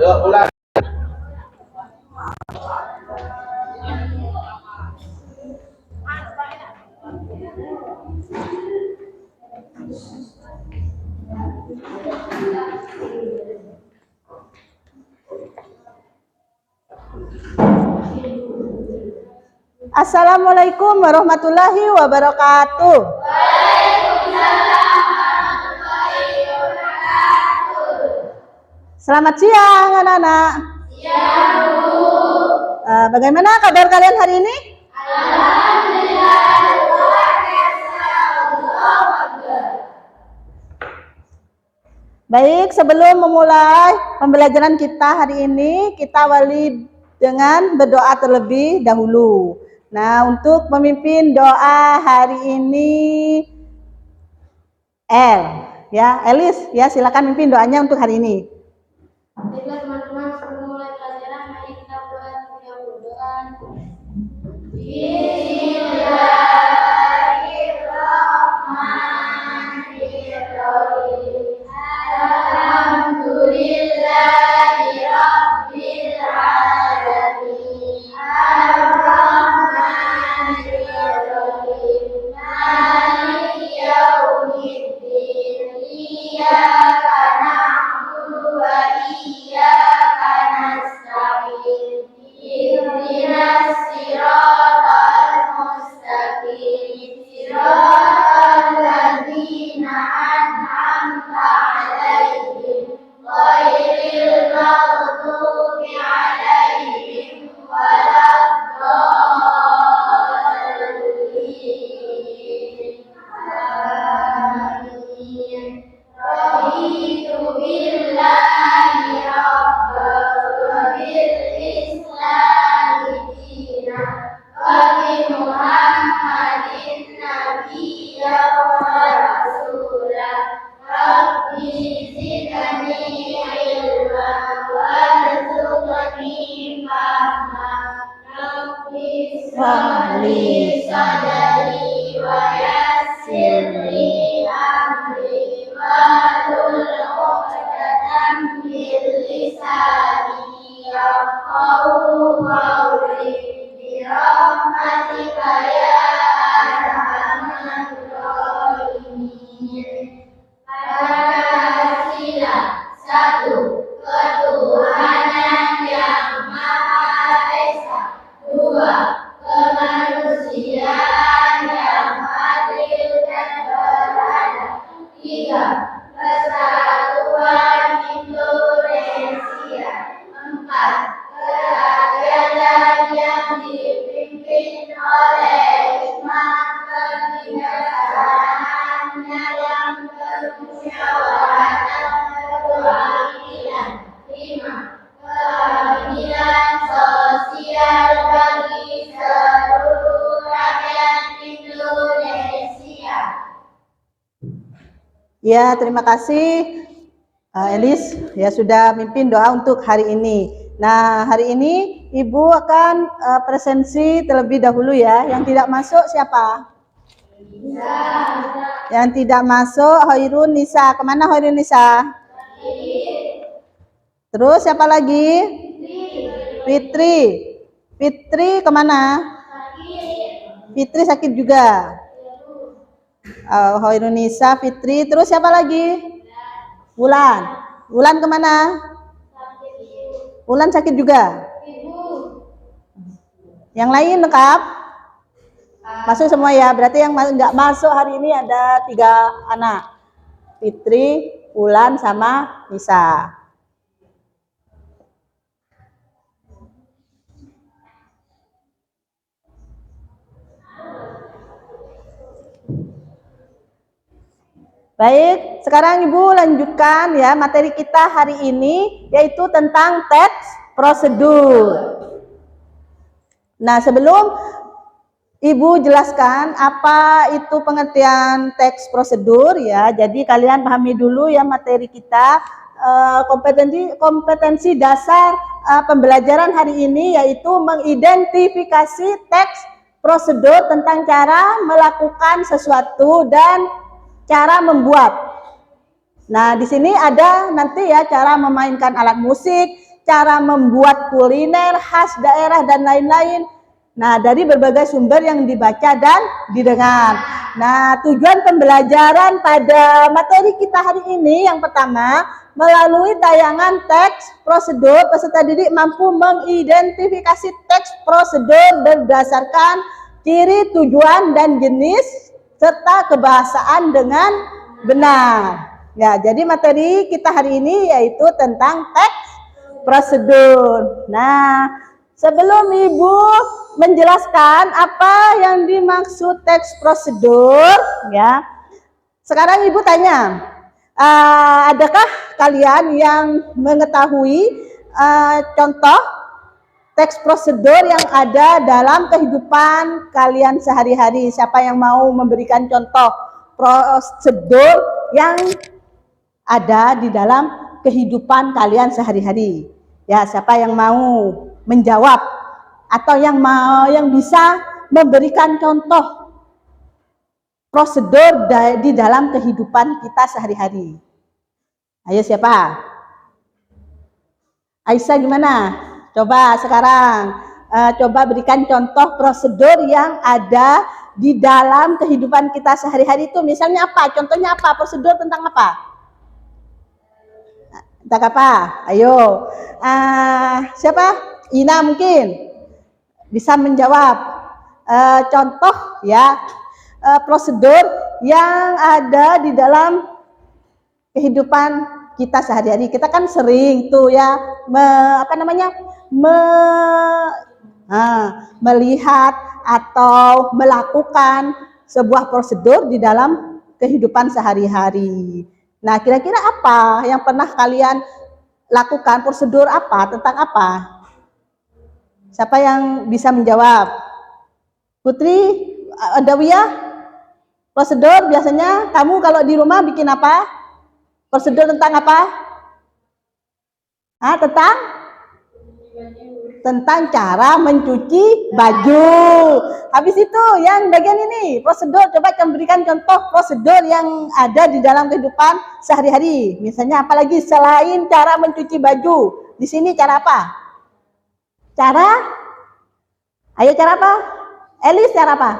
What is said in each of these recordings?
ulang. Assalamualaikum warahmatullahi wabarakatuh. Waalaikumsalam warahmatullahi wabarakatuh. Selamat siang anak-anak. Siang, Bu. Bagaimana kabar kalian hari ini? Alhamdulillah, luar biasa. Allahu Akbar. Baik, sebelum memulai pembelajaran kita hari ini, kita awali dengan berdoa terlebih dahulu. Nah, untuk memimpin doa hari ini Elis, ya silakan mimpin doanya untuk hari ini. Baiklah teman-teman, sebelum mulai pelajaran, mari kita berdoa terlebih dahulu. Bismillahirrahmanirrahim. Alhamdulillahirabbil alamin. Ar-Rahmanirrahim. Maliki yaumiddin. Iyyaka na'budu wa iyyaka nasta'in. Ihdinas siratal mustaqim. Siratal ladzina an'amta 'alaihim ghairil maghdubi 'alaihim waladdallin. Amin. Raditu billahi rabban wa bil islami dinan wa bi Muhammadin nabiyyan wa rasulan. Rabbi zidni ilman warzuqni fahman. Rabbi shrah li sadri wa yassir li amri wahlul 'uqdatam min lisani yafqahu qawli bi rahmatika ya arhamar rahimin. Pancasila, satu, ketuhanan yang Maha Esa. Dua, kemanusiaan yang adil dan beradab. Tiga, kesatuan Indonesia. Empat, kerajaan yang dipimpin oleh hikmat kebijaksanaannya yang bermusyawaratan berkeadilan. Lima, keadilan sosial bagi seluruh rakyat Indonesia. Ya, terima kasih Elis ya sudah mimpin doa untuk hari ini. Nah, hari ini Ibu akan presensi terlebih dahulu ya. Yang tidak masuk siapa? Yang tidak masuk Hoirun Nisa. Kemana Hoirun Nisa? Terus siapa lagi? Fitri. Fitri kemana? Fitri sakit juga. Hoirun Nisa, Fitri. Terus siapa lagi? Wulan. Wulan kemana? Wulan sakit juga. Yang lain lengkap? Masuk semua ya. Berarti yang nggak masuk hari ini ada 3 anak. Fitri, Wulan, sama Nisa. Baik, sekarang Ibu lanjutkan ya materi kita hari ini yaitu tentang teks prosedur. Nah, sebelum Ibu jelaskan apa itu pengertian teks prosedur ya. Jadi kalian pahami dulu ya materi kita kompetensi dasar pembelajaran hari ini yaitu mengidentifikasi teks prosedur tentang cara melakukan sesuatu dan cara membuat. Nah, di sini ada nanti ya cara memainkan alat musik, cara membuat kuliner khas daerah dan lain-lain. Nah, dari berbagai sumber yang dibaca dan didengar. Nah, tujuan pembelajaran pada materi kita hari ini yang pertama, melalui tayangan teks prosedur, peserta didik mampu mengidentifikasi teks prosedur berdasarkan ciri, tujuan, dan jenis, serta kebahasaan dengan benar. Ya, jadi materi kita hari ini yaitu tentang teks prosedur. Nah, sebelum Ibu menjelaskan apa yang dimaksud teks prosedur, ya, sekarang Ibu tanya, adakah kalian yang mengetahui contoh teks prosedur yang ada dalam kehidupan kalian sehari-hari? Siapa yang mau memberikan contoh prosedur yang ada di dalam kehidupan kalian sehari-hari? Ya, siapa yang mau menjawab atau yang bisa memberikan contoh prosedur di dalam kehidupan kita sehari-hari? Ayo, siapa? Aisyah gimana? Coba sekarang coba berikan contoh prosedur yang ada di dalam kehidupan kita sehari-hari itu. Misalnya apa? Contohnya apa? Prosedur tentang apa? Tentang apa? Ayo. Siapa? Ina mungkin bisa menjawab. Contoh ya prosedur yang ada di dalam kehidupan kita sehari-hari. Kita kan sering tuh ya melihat atau melakukan sebuah prosedur di dalam kehidupan sehari-hari. Nah, kira-kira apa yang pernah kalian lakukan? Prosedur apa? Tentang apa? Siapa yang bisa menjawab? Putri, Dawiyah, prosedur biasanya kamu kalau di rumah bikin apa? Prosedur tentang apa? Tentang cara mencuci baju. Habis itu yang bagian ini, prosedur, coba berikan contoh prosedur yang ada di dalam kehidupan sehari-hari. Misalnya apalagi selain cara mencuci baju. Di sini cara apa? Ayo cara apa? Elis, cara apa?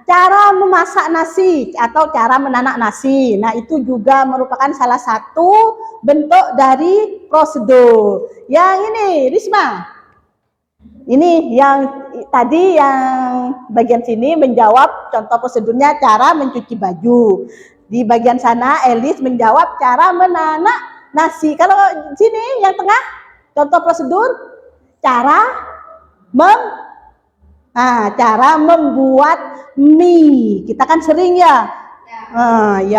Cara memasak nasi atau cara menanak nasi. Nah, itu juga merupakan salah satu bentuk dari prosedur. Yang ini, Risma. Ini yang tadi yang bagian sini menjawab contoh prosedurnya cara mencuci baju. Di bagian sana Elis menjawab cara menanak nasi. Kalau sini yang tengah contoh prosedur cara membuat mie. Kita kan sering ya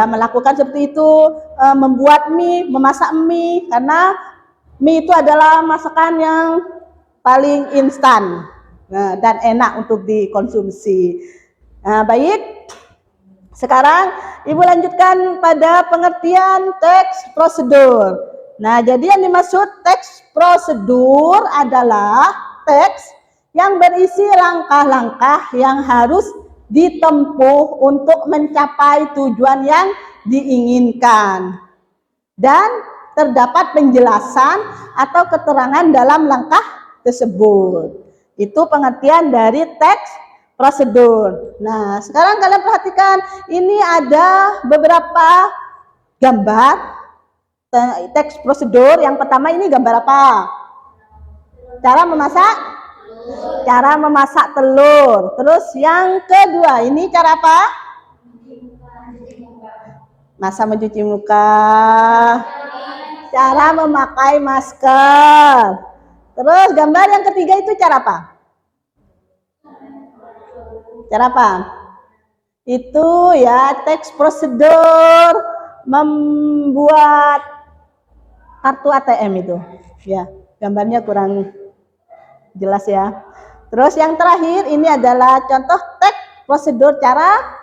melakukan seperti itu, membuat mie, memasak mie, karena mie itu adalah masakan yang paling instan dan enak untuk dikonsumsi. Baik, sekarang Ibu lanjutkan pada pengertian teks prosedur. Nah, jadi yang dimaksud teks prosedur adalah teks yang berisi langkah-langkah yang harus ditempuh untuk mencapai tujuan yang diinginkan. Dan terdapat penjelasan atau keterangan dalam langkah tersebut. Itu pengertian dari teks prosedur. Nah, sekarang kalian perhatikan, ini ada beberapa gambar teks prosedur. Yang pertama ini gambar apa? Cara memasak telur. Terus yang kedua ini cara apa? Masa mencuci muka. Cara memakai masker. Terus gambar yang ketiga itu cara apa? Cara apa? Itu ya teks prosedur membuat kartu ATM itu. Ya, gambarnya kurang jelas ya. Terus yang terakhir ini adalah contoh teks prosedur cara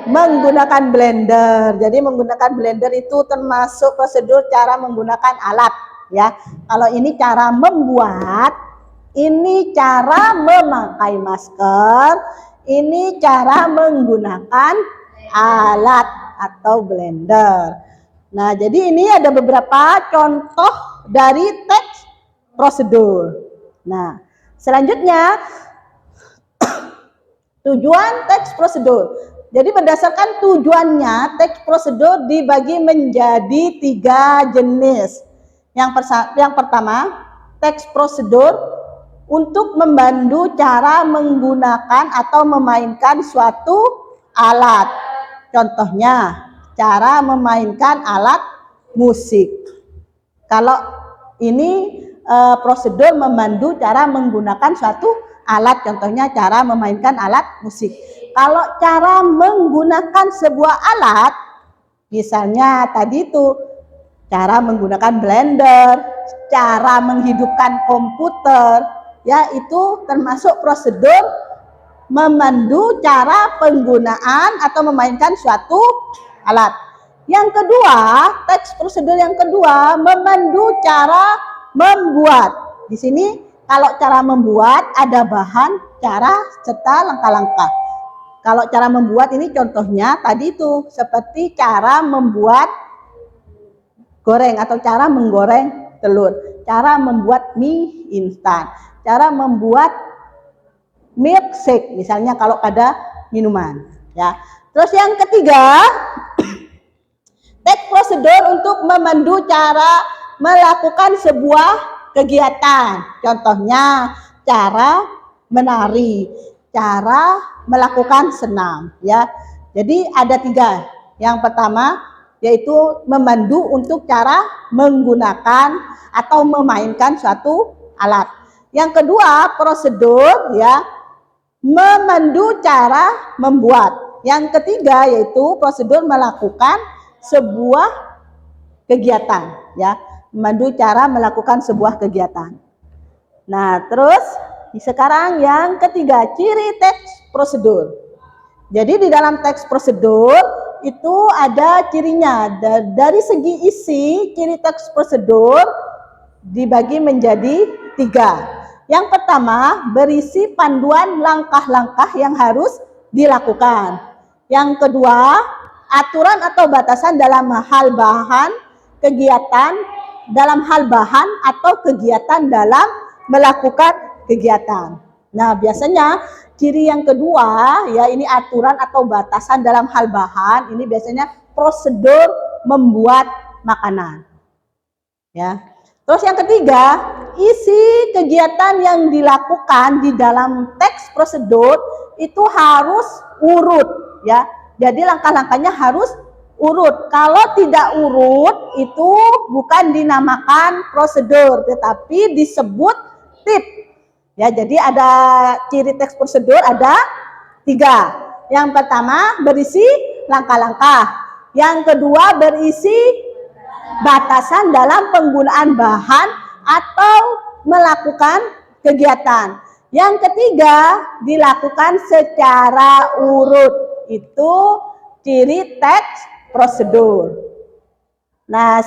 menggunakan blender. Jadi menggunakan blender itu termasuk prosedur cara menggunakan alat ya. Kalau ini cara membuat, ini cara memakai masker, ini cara menggunakan alat atau blender. Nah, jadi ini ada beberapa contoh dari teks prosedur. Nah, selanjutnya tujuan teks prosedur. Jadi berdasarkan tujuannya, teks prosedur dibagi menjadi 3 jenis. Yang pertama, teks prosedur untuk membantu cara menggunakan atau memainkan suatu alat. Contohnya, cara memainkan alat musik. Kalau ini prosedur membantu cara menggunakan suatu alat, contohnya cara memainkan alat musik. Kalau cara menggunakan sebuah alat, misalnya tadi itu cara menggunakan blender, cara menghidupkan komputer, ya itu termasuk prosedur memandu cara penggunaan atau memainkan suatu alat. Yang kedua, teks prosedur yang kedua memandu cara membuat. Di sini kalau cara membuat ada bahan, cara, serta langkah-langkah. Kalau cara membuat ini contohnya tadi itu seperti cara membuat goreng atau cara menggoreng telur, cara membuat mie instan, cara membuat milkshake misalnya kalau ada minuman, ya. Terus yang ketiga, teks prosedur untuk memandu cara melakukan sebuah kegiatan. Contohnya cara menari, cara melakukan senam, ya. Jadi ada 3. Yang pertama yaitu memandu untuk cara menggunakan atau memainkan suatu alat. Yang kedua, prosedur ya memandu cara membuat. Yang ketiga yaitu prosedur melakukan sebuah kegiatan, ya. Memandu cara melakukan sebuah kegiatan. Nah, terus sekarang yang ketiga, ciri teks prosedur. Jadi di dalam teks prosedur itu ada cirinya. Dari segi isi, ciri teks prosedur dibagi menjadi 3. Yang pertama, berisi panduan langkah-langkah yang harus dilakukan. Yang kedua, aturan atau batasan dalam hal bahan, kegiatan, dalam hal bahan atau kegiatan dalam melakukan kegiatan. Nah, biasanya ciri yang kedua ya ini aturan atau batasan dalam hal bahan, ini biasanya prosedur membuat makanan. Ya. Terus yang ketiga, isi kegiatan yang dilakukan di dalam teks prosedur itu harus urut ya. Jadi langkah-langkahnya harus urut. Kalau tidak urut itu bukan dinamakan prosedur, tetapi disebut tip. Ya, jadi ada ciri teks prosedur ada 3. Yang pertama berisi langkah-langkah. Yang kedua berisi batasan dalam penggunaan bahan atau melakukan kegiatan. Yang ketiga dilakukan secara urut. Itu ciri teks prosedur. Nah,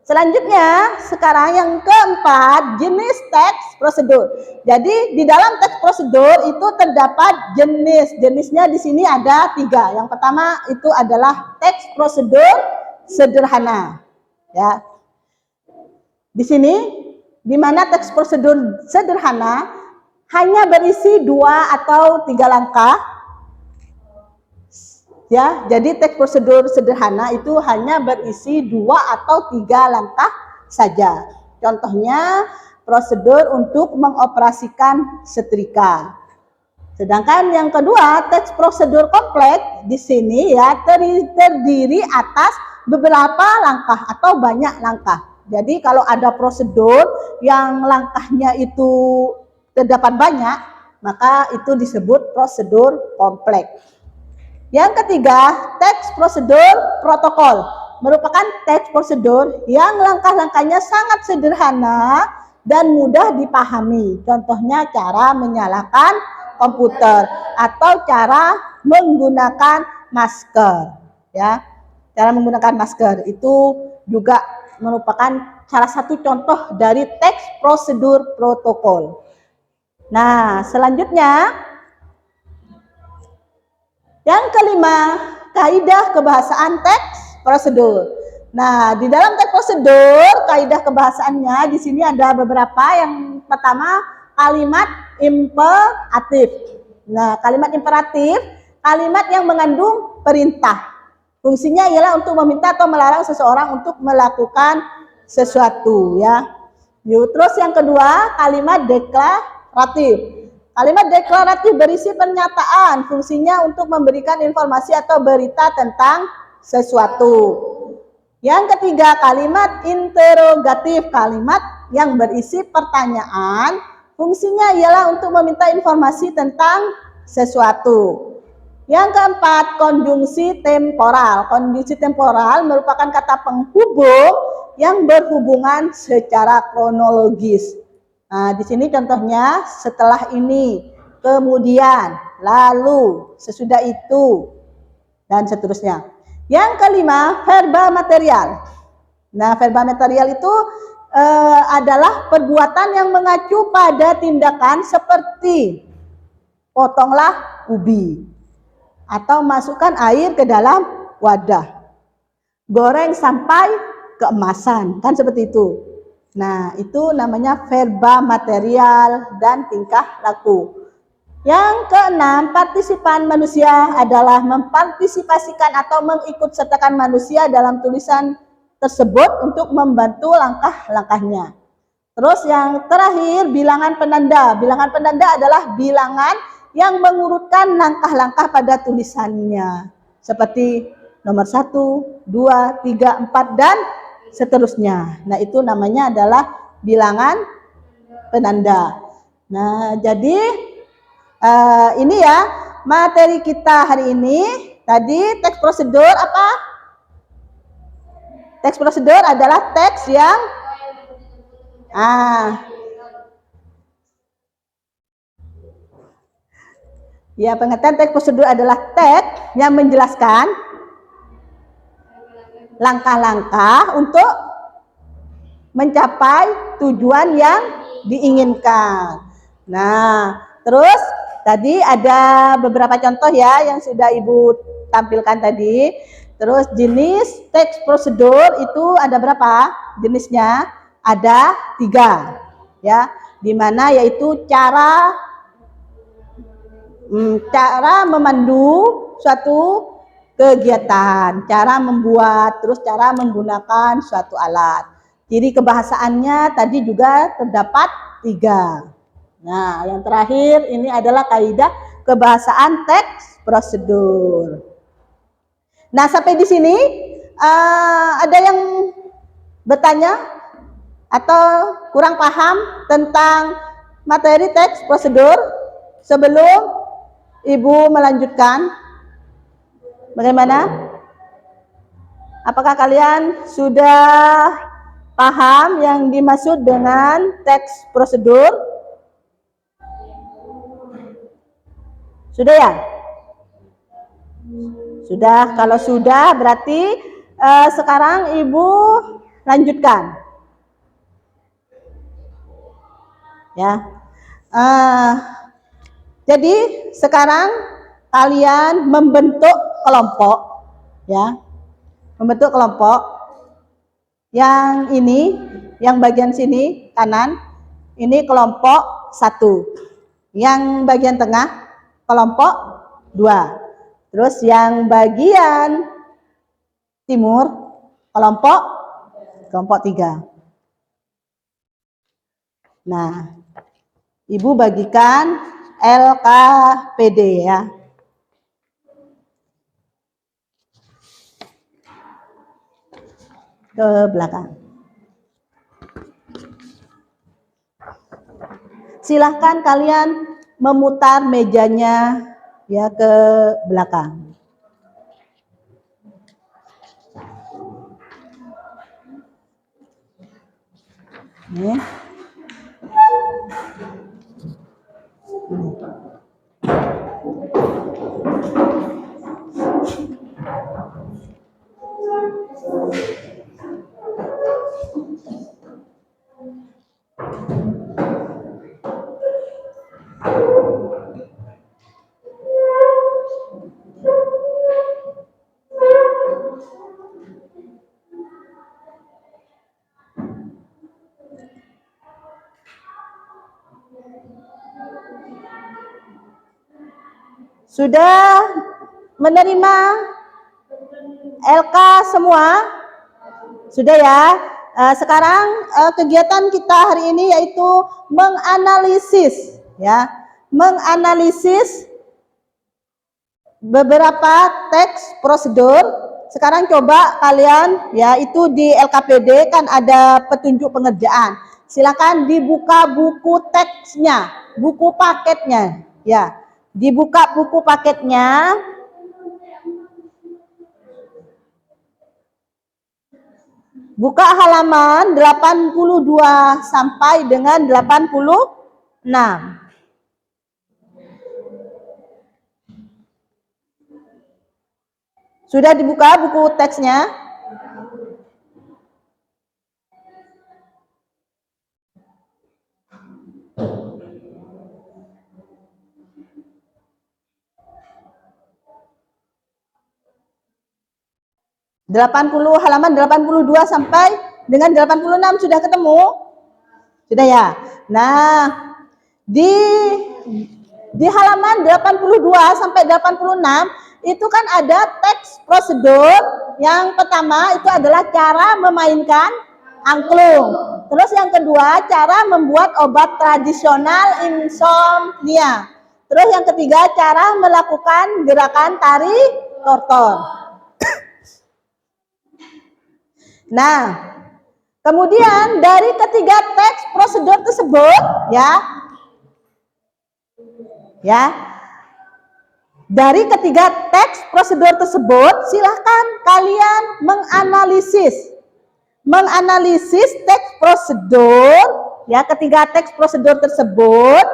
selanjutnya sekarang yang keempat, jenis teks prosedur. Jadi di dalam teks prosedur itu terdapat jenisnya di sini ada 3. Yang pertama itu adalah teks prosedur sederhana. Ya, di sini di mana teks prosedur sederhana hanya berisi 2 atau 3 langkah. Ya, jadi teks prosedur sederhana itu hanya berisi 2 atau 3 langkah saja. Contohnya prosedur untuk mengoperasikan setrika. Sedangkan yang kedua, teks prosedur kompleks di sini ya terdiri atas beberapa langkah atau banyak langkah. Jadi kalau ada prosedur yang langkahnya itu terdapat banyak, maka itu disebut prosedur kompleks. Yang ketiga, teks prosedur protokol merupakan teks prosedur yang langkah-langkahnya sangat sederhana dan mudah dipahami. Contohnya cara menyalakan komputer atau cara menggunakan masker. Ya, cara menggunakan masker itu juga merupakan salah satu contoh dari teks prosedur protokol. Nah, selanjutnya yang kelima, kaidah kebahasaan teks prosedur. Nah, di dalam teks prosedur, kaidah kebahasaannya di sini ada beberapa. Yang pertama, kalimat imperatif. Nah, kalimat imperatif, kalimat yang mengandung perintah. Fungsinya ialah untuk meminta atau melarang seseorang untuk melakukan sesuatu, ya. Terus yang kedua, kalimat deklaratif. Kalimat deklaratif berisi pernyataan, fungsinya untuk memberikan informasi atau berita tentang sesuatu. Yang ketiga, kalimat interrogatif, kalimat yang berisi pertanyaan, fungsinya ialah untuk meminta informasi tentang sesuatu. Yang keempat, konjungsi temporal. Konjungsi temporal merupakan kata penghubung yang berhubungan secara kronologis. Nah, di sini contohnya setelah ini, kemudian, lalu, sesudah itu, dan seterusnya. Yang kelima, verba material. Nah, verba material itu adalah perbuatan yang mengacu pada tindakan seperti potonglah ubi, atau masukkan air ke dalam wadah, goreng sampai keemasan, kan seperti itu. Nah, itu namanya verba material dan tingkah laku. Yang keenam, partisipan manusia adalah mempartisipasikan atau mengikutsertakan manusia dalam tulisan tersebut untuk membantu langkah-langkahnya. Terus yang terakhir, bilangan penanda. Bilangan penanda adalah bilangan yang mengurutkan langkah-langkah pada tulisannya. Seperti nomor 1, 2, 3, 4, dan seterusnya. Nah, itu namanya adalah bilangan penanda. Nah, jadi ini ya materi kita hari ini. Tadi teks prosedur apa? Teks prosedur adalah teks yang ya, pengertian teks prosedur adalah teks yang menjelaskan langkah-langkah untuk mencapai tujuan yang diinginkan. Nah, terus tadi ada beberapa contoh ya yang sudah Ibu tampilkan tadi. Terus jenis teks prosedur itu ada berapa? Jenisnya ada 3, ya. Di mana yaitu cara memandu suatu kegiatan, cara membuat, terus cara menggunakan suatu alat. Ciri kebahasaannya tadi juga terdapat 3. Nah, yang terakhir ini adalah kaidah kebahasaan teks prosedur. Nah, sampai di sini ada yang bertanya atau kurang paham tentang materi teks prosedur sebelum Ibu melanjutkan? Bagaimana? Apakah kalian sudah paham yang dimaksud dengan teks prosedur? Sudah ya? Sudah. Kalau sudah berarti sekarang Ibu lanjutkan. Ya. Jadi sekarang kalian membentuk kelompok, ya, membentuk kelompok. Yang ini, yang bagian sini kanan, ini kelompok 1. Yang bagian tengah kelompok 2. Terus yang bagian timur kelompok 3. Nah, Ibu bagikan LKPD ya. Ke belakang. Silahkan kalian memutar mejanya ya ke belakang. Nih. Sudah menerima LK semua? Sudah ya. Sekarang kegiatan kita hari ini yaitu menganalisis ya. Menganalisis beberapa teks prosedur. Sekarang coba kalian ya, itu di LKPD kan ada petunjuk pengerjaan. Silakan dibuka buku teksnya, buku paketnya ya. Dibuka buku paketnya. Buka halaman 82 sampai dengan 86. Sudah dibuka buku teksnya? Halaman 82 sampai dengan 86 sudah ketemu? Sudah ya? Nah, di halaman 82 sampai 86 itu kan ada teks prosedur. Yang pertama itu adalah cara memainkan angklung. Terus yang kedua, cara membuat obat tradisional insomnia. Terus yang ketiga, cara melakukan gerakan tari tortor. Nah, kemudian dari ketiga teks prosedur tersebut dari ketiga teks prosedur tersebut silahkan kalian menganalisis teks prosedur ya, ketiga teks prosedur tersebut.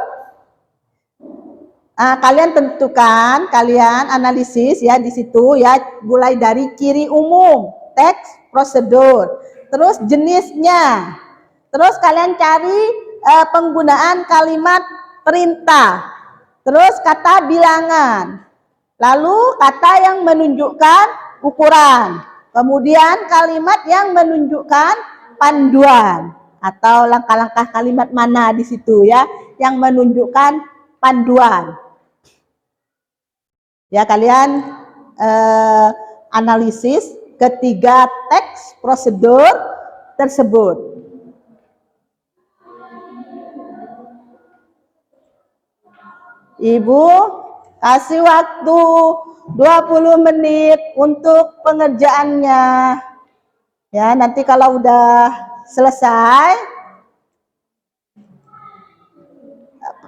Kalian tentukan, kalian analisis ya di situ ya, mulai dari ciri umum teks prosedur, terus jenisnya, terus kalian cari penggunaan kalimat perintah, terus kata bilangan, lalu kata yang menunjukkan ukuran, kemudian kalimat yang menunjukkan panduan atau langkah-langkah kalimat mana di situ ya yang menunjukkan panduan. Ya, kalian analisis ketiga teks prosedur tersebut. Ibu kasih waktu 20 menit untuk pengerjaannya. Ya, nanti kalau udah selesai,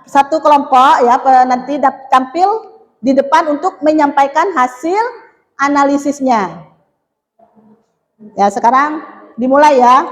satu kelompok ya nanti tampil di depan untuk menyampaikan hasil analisisnya. Ya, sekarang dimulai ya.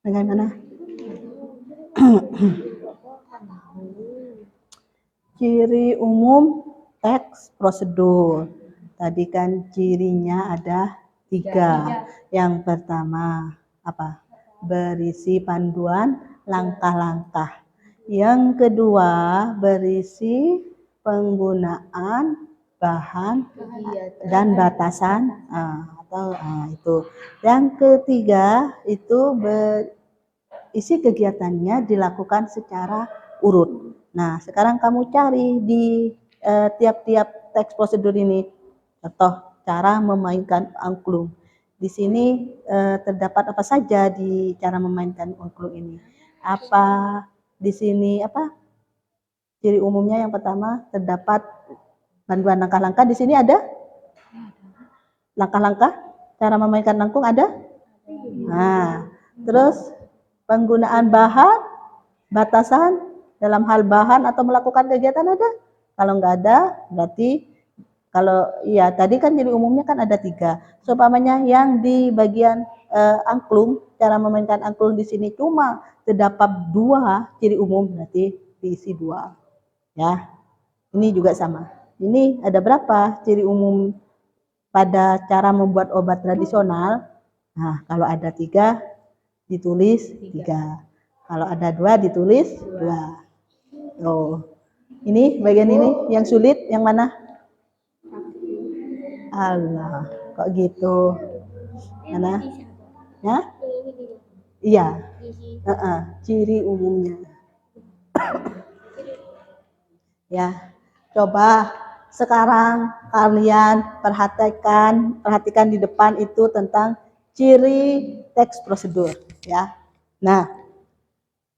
Bagaimana? Ciri umum teks prosedur. Tadi kan cirinya ada 3. Yang pertama apa? Berisi panduan langkah-langkah. Yang kedua berisi penggunaan bahan dan batasan itu. Yang ketiga itu isi kegiatannya dilakukan secara urut. Nah, sekarang kamu cari di tiap-tiap teks prosedur ini. Contoh, cara memainkan angklung. Di sini terdapat apa saja di cara memainkan angklung ini? Apa di sini apa? Ciri umumnya yang pertama terdapat panduan langkah-langkah. Di sini ada langkah-langkah cara memainkan angklung ada? Nah, terus penggunaan bahan, batasan dalam hal bahan atau melakukan kegiatan ada? Kalau nggak ada, berarti kalau iya tadi kan jadi umumnya kan ada 3. Seumpamanya yang di bagian angklung, cara memainkan angklung di sini cuma terdapat 2 ciri umum, berarti diisi 2. Ya, ini juga sama. Ini ada berapa ciri umum pada cara membuat obat tradisional? Nah, kalau ada 3 ditulis 3. Kalau ada 2 ditulis 2. Oh, ini bagian ini yang sulit yang mana? Allah, kok gitu? Mana? Ya? Iya. Ciri umumnya. Ya, coba sekarang kalian perhatikan di depan itu tentang ciri teks prosedur, ya. Nah,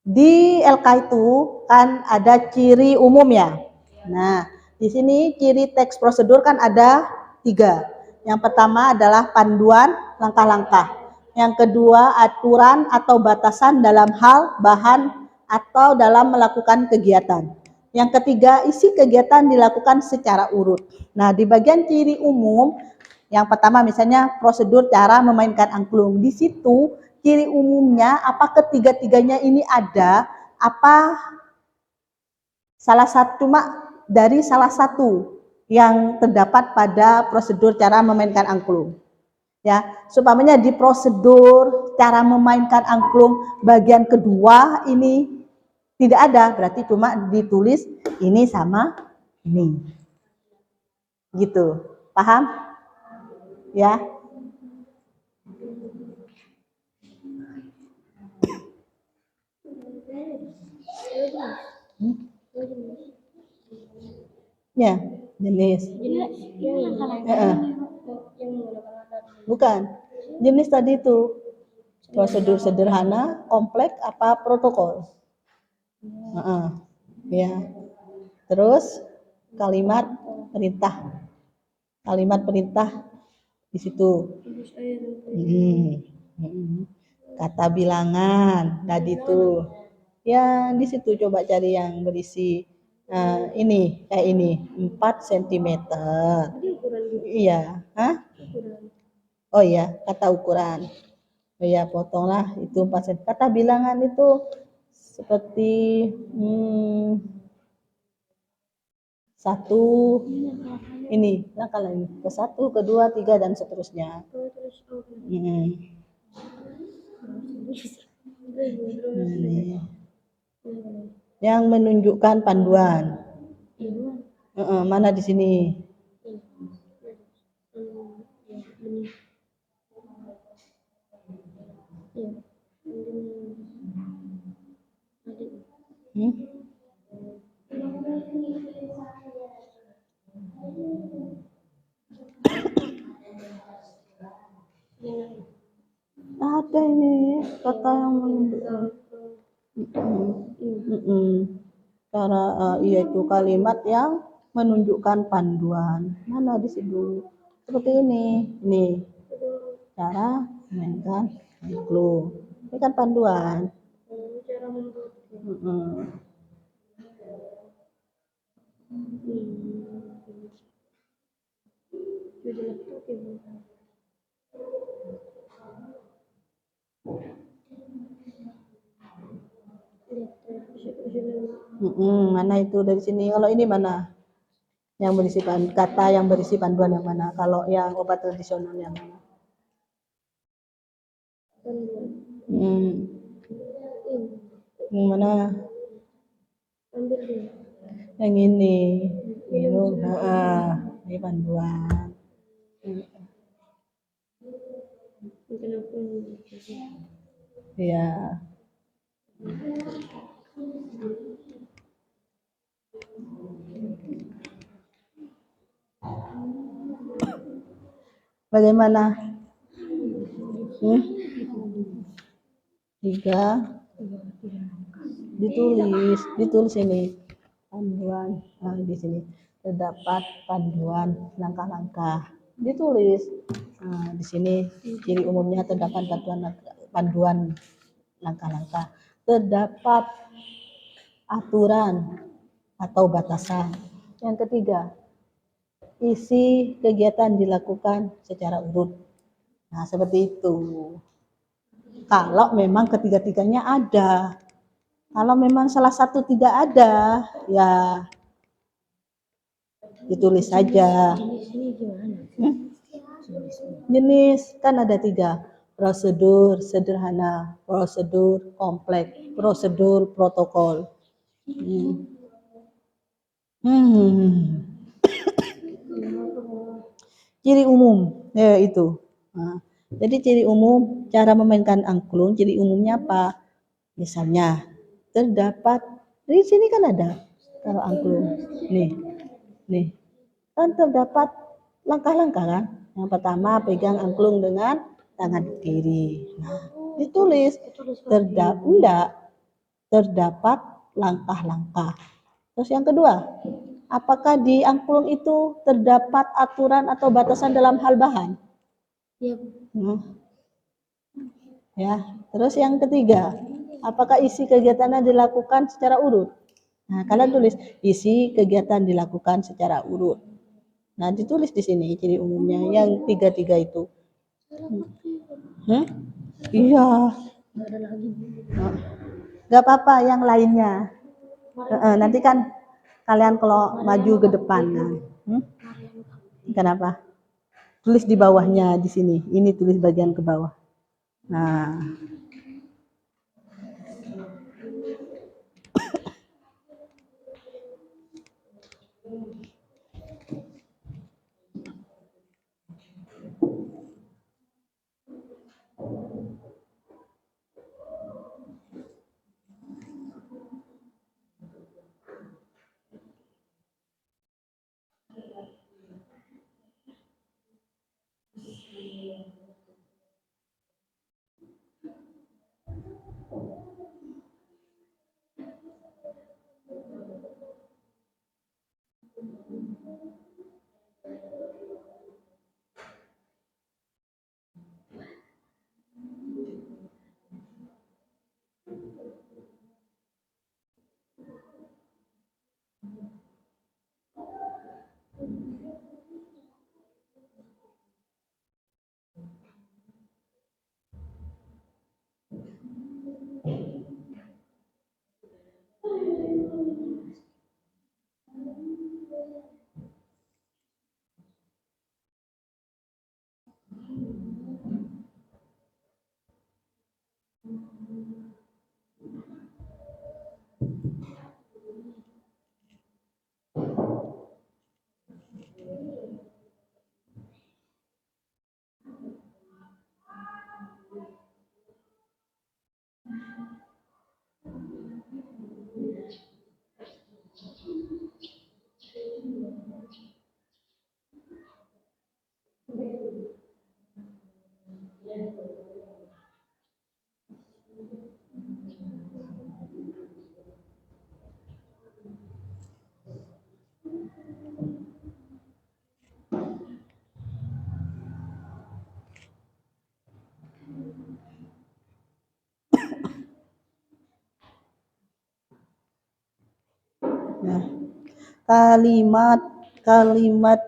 di LK itu kan ada ciri umum ya. Nah, di sini ciri teks prosedur kan ada 3. Yang pertama adalah panduan langkah-langkah. Yang kedua aturan atau batasan dalam hal bahan atau dalam melakukan kegiatan. Yang ketiga isi kegiatan dilakukan secara urut. Nah, di bagian ciri umum yang pertama misalnya prosedur cara memainkan angklung. Di situ ciri umumnya apa ketiga-tiganya ini ada, apa salah satu dari salah satu yang terdapat pada prosedur cara memainkan angklung. Ya, seumpamanya di prosedur cara memainkan angklung bagian kedua ini tidak ada, berarti cuma ditulis ini sama ini. Gitu. Paham? Ya. Ya, jenis. Bukan. Jenis tadi itu prosedur sederhana, kompleks, apa protokol. Ya. Terus kalimat perintah. Kalimat perintah di situ. Kata bilangan tadi itu. Ya, di situ coba cari yang berisi ini kayak ini 4 cm. Iya, hah? Oh iya, kata ukuran. Oh iya, potonglah itu 4 cm. Kata bilangan itu seperti 1 ini, nah kalau ini ke 1, ke 2, 3 dan seterusnya. Yang menunjukkan panduan. Mana di sini? Ada ini kata yang menunjukkan. Cara yaitu kalimat yang menunjukkan panduan. Mana di situ? Seperti ini. Nih. Cara memainkan angklung. Ini kan panduan. Mana itu dari sini? Kalau ini mana? Yang berisi kata yang berisi panduan yang mana? Kalau yang obat tradisional yang mana? Yang mana? Yang ini. Minum. Ini panduan. Ya. Bagaimana? 3 ditulis ini panduan. Di sini terdapat panduan langkah-langkah, ditulis. Di sini ciri umumnya terdapat panduan langkah-langkah, terdapat aturan atau batasan. Yang ketiga, isi kegiatan dilakukan secara urut. Nah, seperti itu. Kalau memang ketiga-tiganya ada. Kalau memang salah satu tidak ada, ya ditulis saja. Jenis kan ada 3. Prosedur sederhana, prosedur kompleks, prosedur protokol. Ciri umum, ya itu. Jadi ciri umum cara memainkan angklung, ciri umumnya apa? Misalnya terdapat di sini kan ada kalau angklung, nih kan terdapat langkah-langkah kan. Yang pertama pegang angklung dengan tangan kiri. Nah, ditulis terdapat langkah-langkah. Terus yang kedua, apakah di angklung itu terdapat aturan atau batasan dalam hal bahan? Ya. Terus yang ketiga, apakah isi kegiatannya dilakukan secara urut? Nah, kalian tulis isi kegiatan dilakukan secara urut. Nah, ditulis di sini ciri umumnya yang 3 itu. Iya. Gak apa-apa yang lainnya. Nanti kan kalian kalau maju ke depan. Kenapa? Tulis di bawahnya di sini. Ini tulis bagian ke bawah. Nah. Nah, Kalimat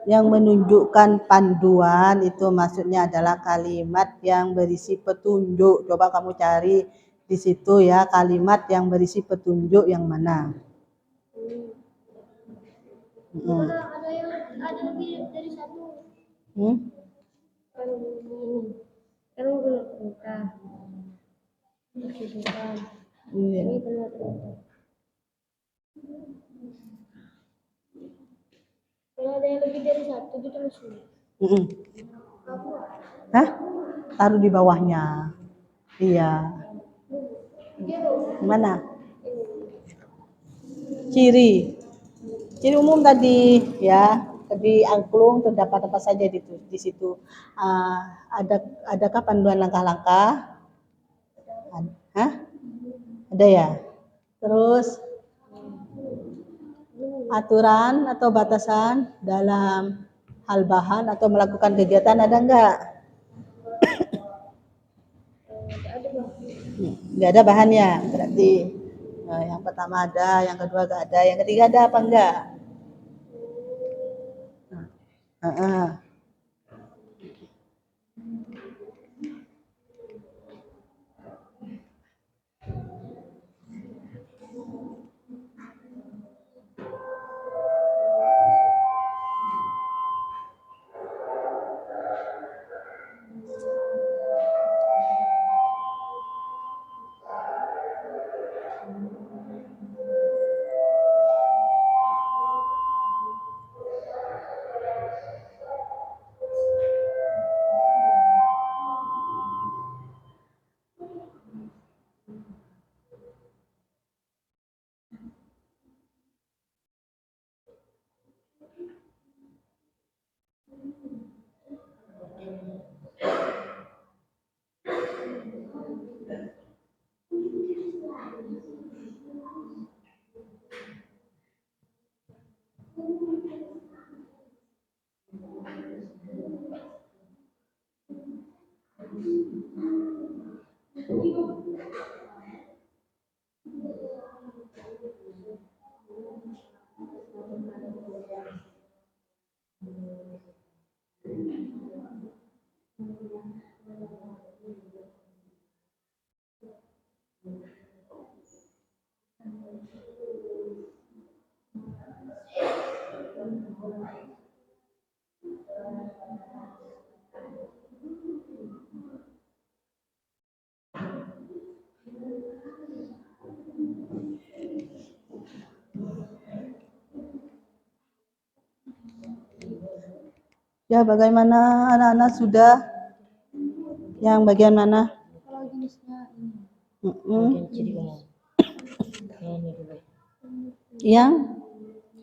yang menunjukkan panduan itu maksudnya adalah kalimat yang berisi petunjuk. Coba kamu cari di situ ya, kalimat yang berisi petunjuk yang mana. Ada yang ada lebih dari satu. Kan ini kan benar perintah. Kehidupan. Iya. Ini benar perintah. Kalau ada yang lebih dari satu ditulis dulu. Hah? Taruh di bawahnya. Iya. Mana? Ciri umum tadi ya, tadi angklung terdapat apa saja di situ. Adakah panduan langkah-langkah? Hah? Ada ya. Terus aturan atau batasan dalam hal bahan atau melakukan kegiatan ada enggak? Enggak ada bahan ya, berarti yang pertama ada, yang kedua enggak ada, yang ketiga ada apa enggak? Ya, bagaimana anak-anak sudah? Yang bagian mana? Kalau jenisnya ini. Yang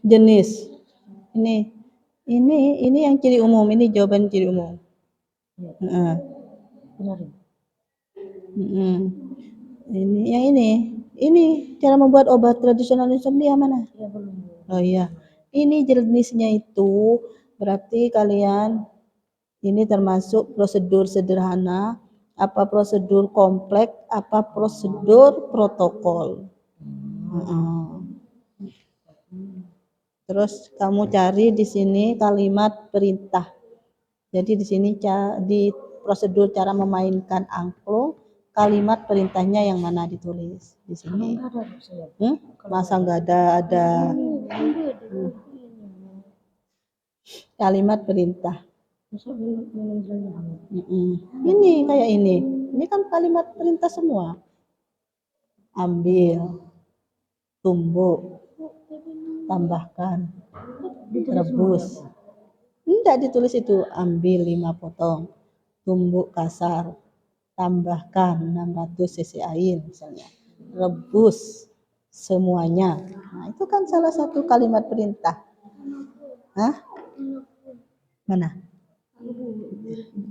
jenis ini yang ciri umum, ini jawaban ciri umum. Ini yang ini cara membuat obat tradisional insomnia mana? Oh iya, ini jenisnya itu berarti kalian ini termasuk prosedur sederhana, apa prosedur kompleks, apa prosedur protokol. Terus kamu cari di sini kalimat perintah. Jadi di sini di prosedur cara memainkan angklung, kalimat perintahnya yang mana ditulis di sini. Masa nggak ada kalimat perintah. Ini kayak ini kan kalimat perintah semua. Ambil, tumbuk, tambahkan, rebus. Tidak ditulis itu, ambil 5 potong, tumbuk kasar, tambahkan 600 cc air misalnya, rebus semuanya. Nah, itu kan salah satu kalimat perintah. Hah? Mana?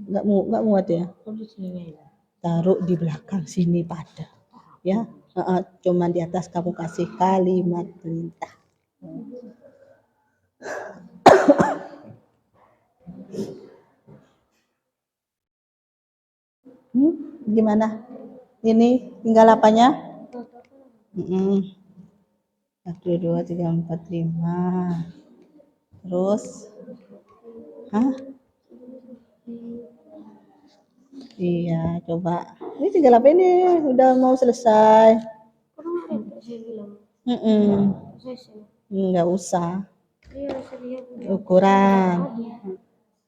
Enggak muat ya? Taruh di belakang sini pada. Ya, cuman di atas kamu kasih kalimat perintah. Gimana? Ini tinggal apanya? 1, 2, 3, 4, 5. Terus, hah? Iya, coba. Ini 38 ini udah mau selesai. Nggak usah. Ukuran.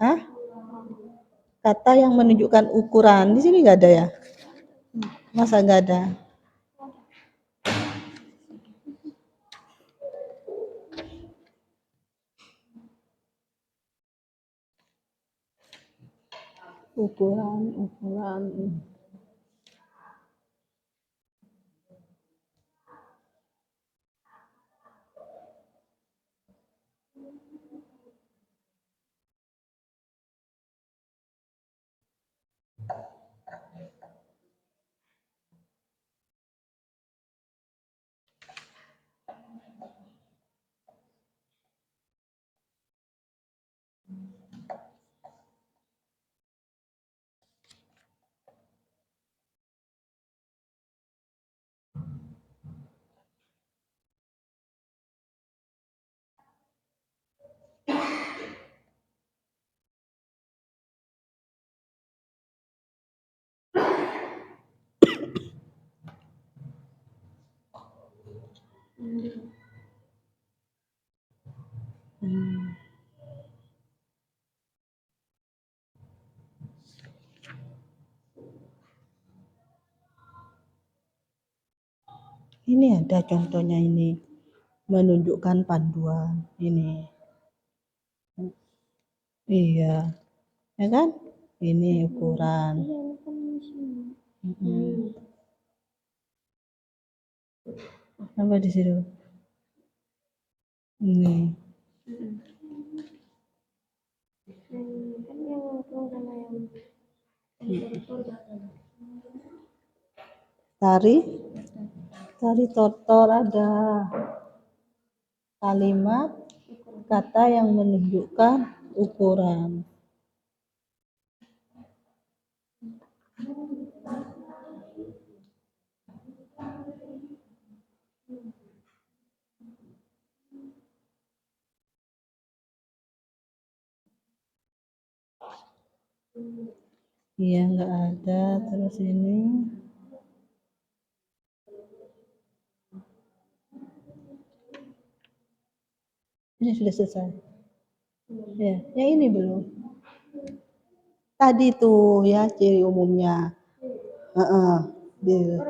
Hah? Kata yang menunjukkan ukuran. Di sini nggak ada ya? Masa nggak ada? Ukuran. Ini ada contohnya ini. Menunjukkan panduan. Ini. Iya. Ya kan? Ini ukuran. Apa di situ? Ini. Tari totor ada. Kalimat kata yang menunjukkan ukuran. Iya, nggak ada. Terus ini. Ini sudah selesai. Ya, yang ini belum. Tadi tuh ya ciri umumnya. Dia.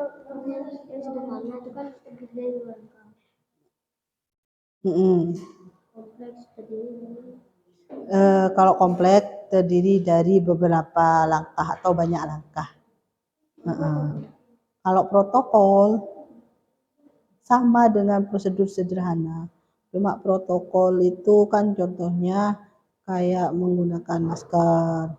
Kalau kompleks terdiri dari beberapa langkah atau banyak langkah. Kalau protokol sama dengan prosedur sederhana. Cuma protokol itu kan contohnya kayak menggunakan masker.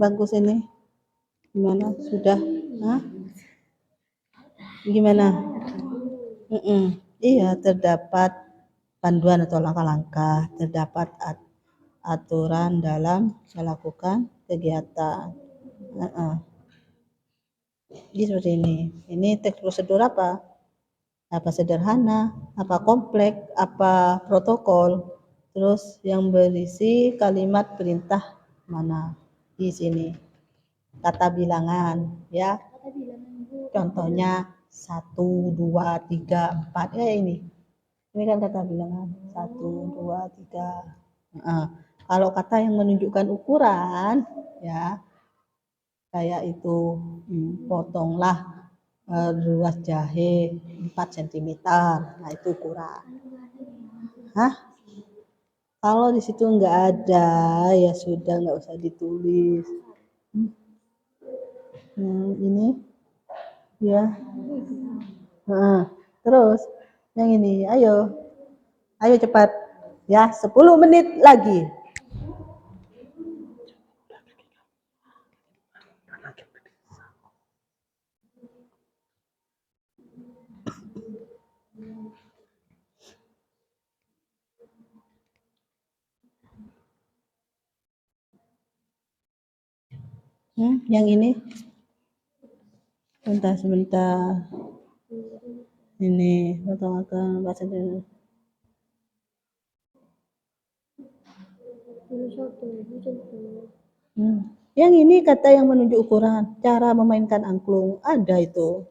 Bangku sini. Gimana? Sudah? Hah? Gimana? Iya, terdapat panduan atau langkah-langkah, terdapat aturan dalam melakukan kegiatan. Jadi seperti ini. Ini teks prosedur apa? Apa sederhana, apa kompleks, apa protokol. Terus yang berisi kalimat perintah mana? Di sini. Kata bilangan, ya. Contohnya 1, 2, 3, 4. Ya ini. Ini kan kata bilangan. 1, 2, 3. Kalau kata yang menunjukkan ukuran, ya, kayak itu, potonglah ruas jahe 4 cm. Nah, itu ukuran. Hah? Kalau di situ nggak ada, ya sudah, nggak usah ditulis. Ini, ya. Terus, yang ini, ayo cepat. Ya, 10 menit lagi. Yang ini sebentar. Ini potong bahasa Indonesia. Yang ini kata yang menunjuk ukuran, cara memainkan angklung, ada itu.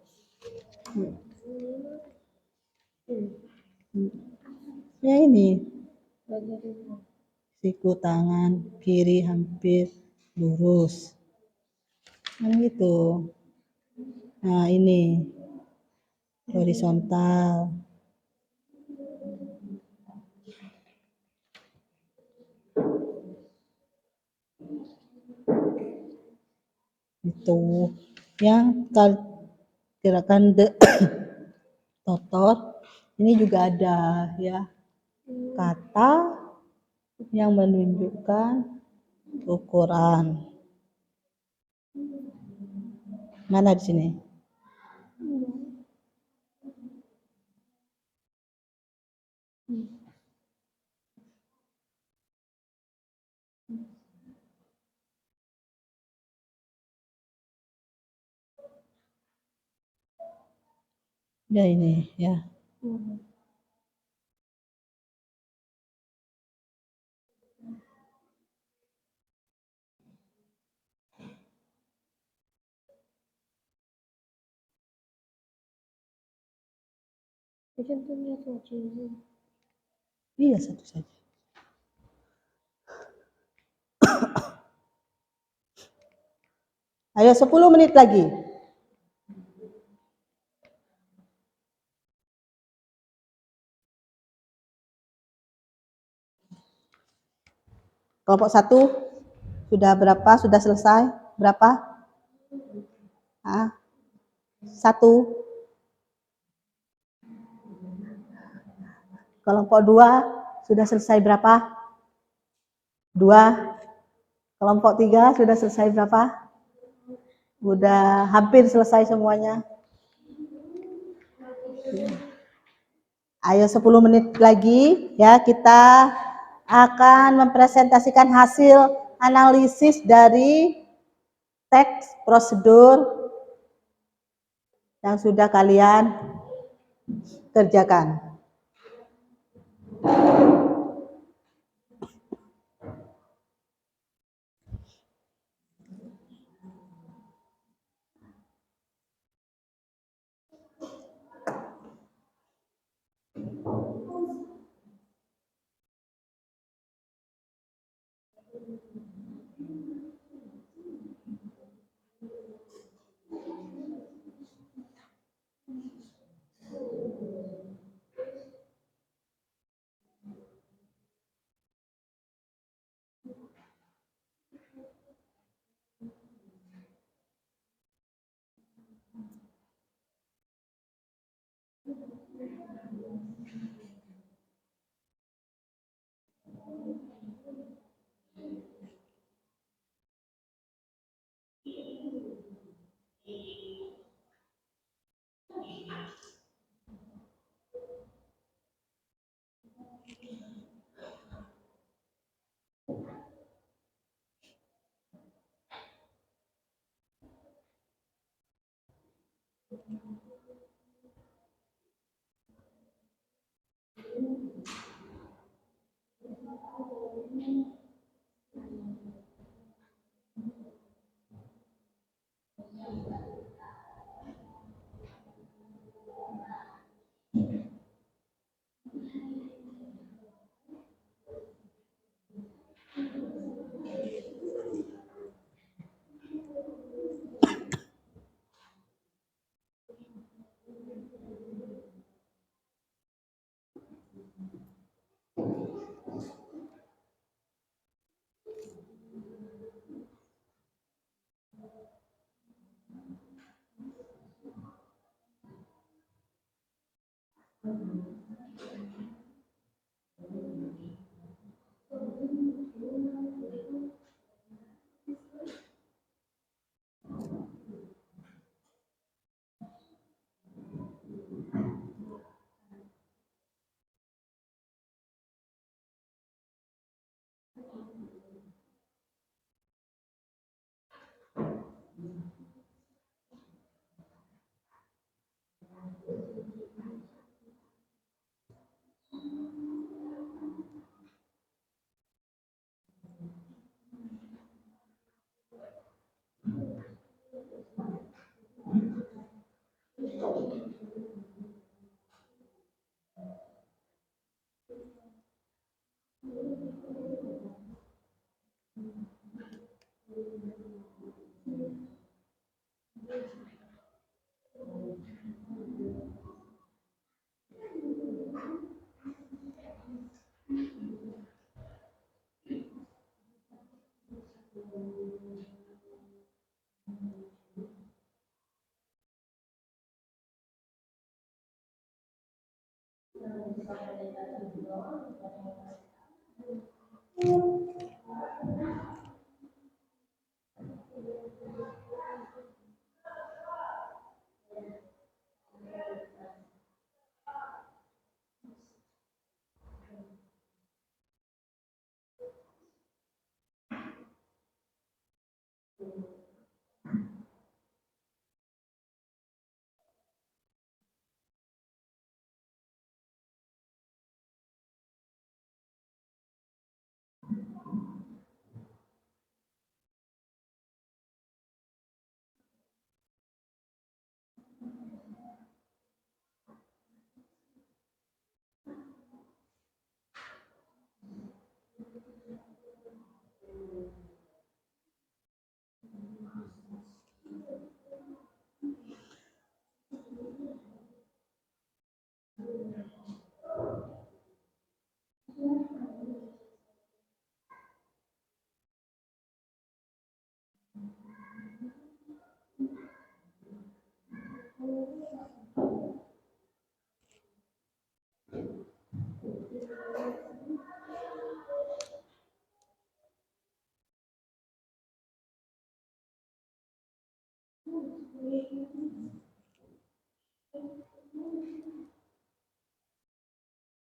Yang ini siku tangan kiri hampir lurus, kan gitu. Nah, ini horizontal. Itu yang gerakan totot ini juga ada, ya, kata yang menunjukkan ukuran. Mana di sini? Ya ini, ya. Iya, satu saja. Ayo 10 menit lagi. Kelompok 1 sudah berapa? Sudah selesai? Berapa? 1. Kelompok 2 sudah selesai berapa? 2. Kelompok 3 sudah selesai berapa? Udah hampir selesai semuanya. Ayo 10 menit lagi, ya, kita akan mempresentasikan hasil analisis dari teks prosedur yang sudah kalian kerjakan.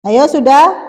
Ayo sudah?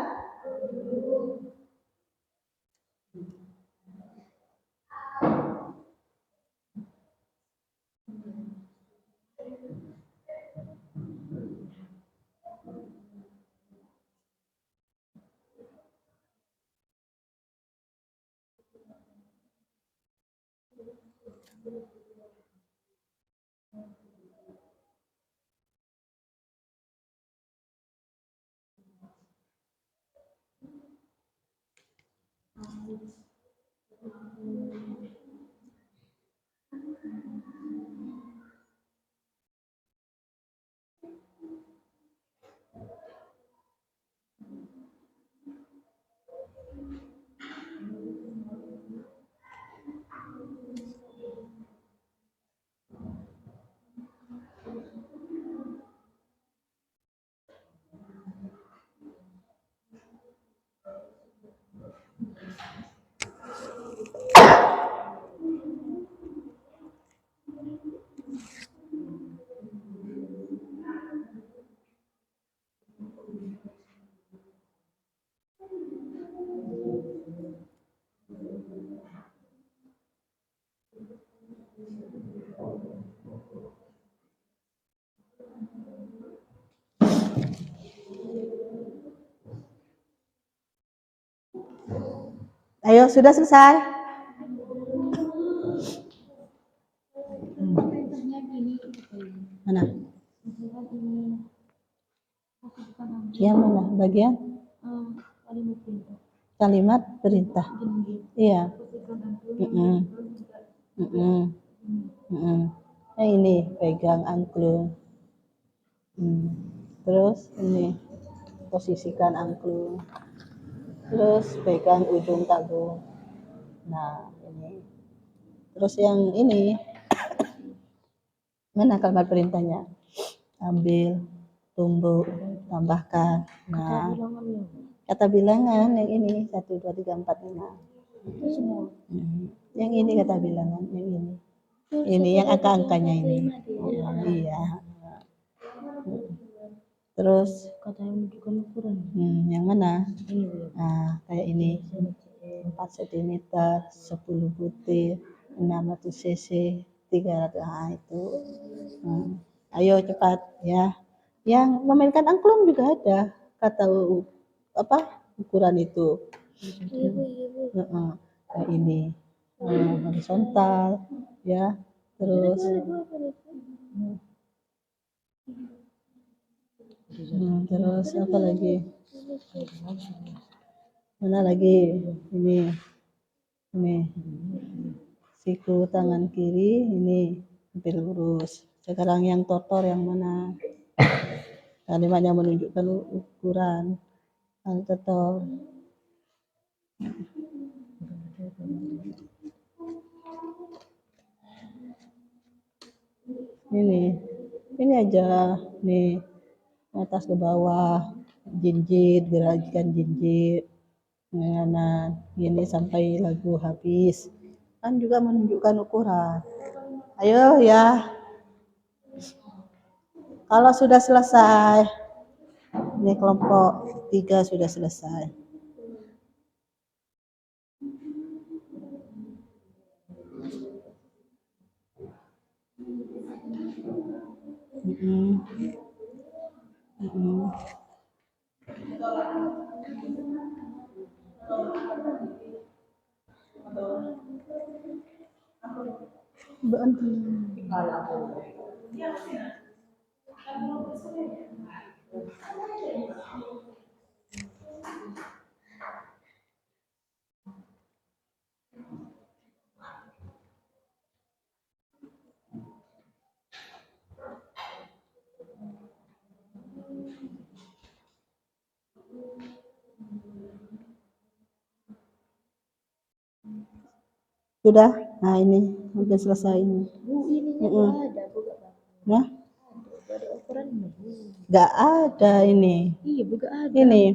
Ayo sudah selesai? Mana? Yang mana? Bagian? Kalimat perintah. Iya. Nah, ini pegang angklung. Terus ini posisikan angklung. Terus pegang ujung tabung. Nah, ini. Terus yang ini mana kalimat perintahnya? Ambil, tumbuk, tambahkan. Nah, kata bilangan yang ini 1, 2, 3, 4, 5. Yang ini kata bilangan, yang ini. Ini yang angka-angkanya ini. Iya. Terus Kata yang menunjukkan ukuran. yang mana? Ini Nah, kayak ini. 4 cm, 10 butir, 600 cc, 300. Nah, itu. Ayo cepat ya. Yang memainkan angklung juga ada kata apa ukuran itu. Kayak ini horizontal ya. Terus terus apa lagi? Mana lagi? Ini siku tangan kiri ini hampir lurus. Sekarang yang totor yang mana? Kalimat yang menunjukkan ukuran yang totor. Ini aja nih, atas ke bawah, jinjit, gerakan jinjit, kanan, ini sampai lagu habis, kan juga menunjukkan ukuran. Ayo ya, kalau sudah selesai, ini kelompok 3 sudah selesai. Sudah? Nah ini hampir selesai ini. ada buka Nah, ada ukurannya. nggak ada ini. Iya, buka ada. Ini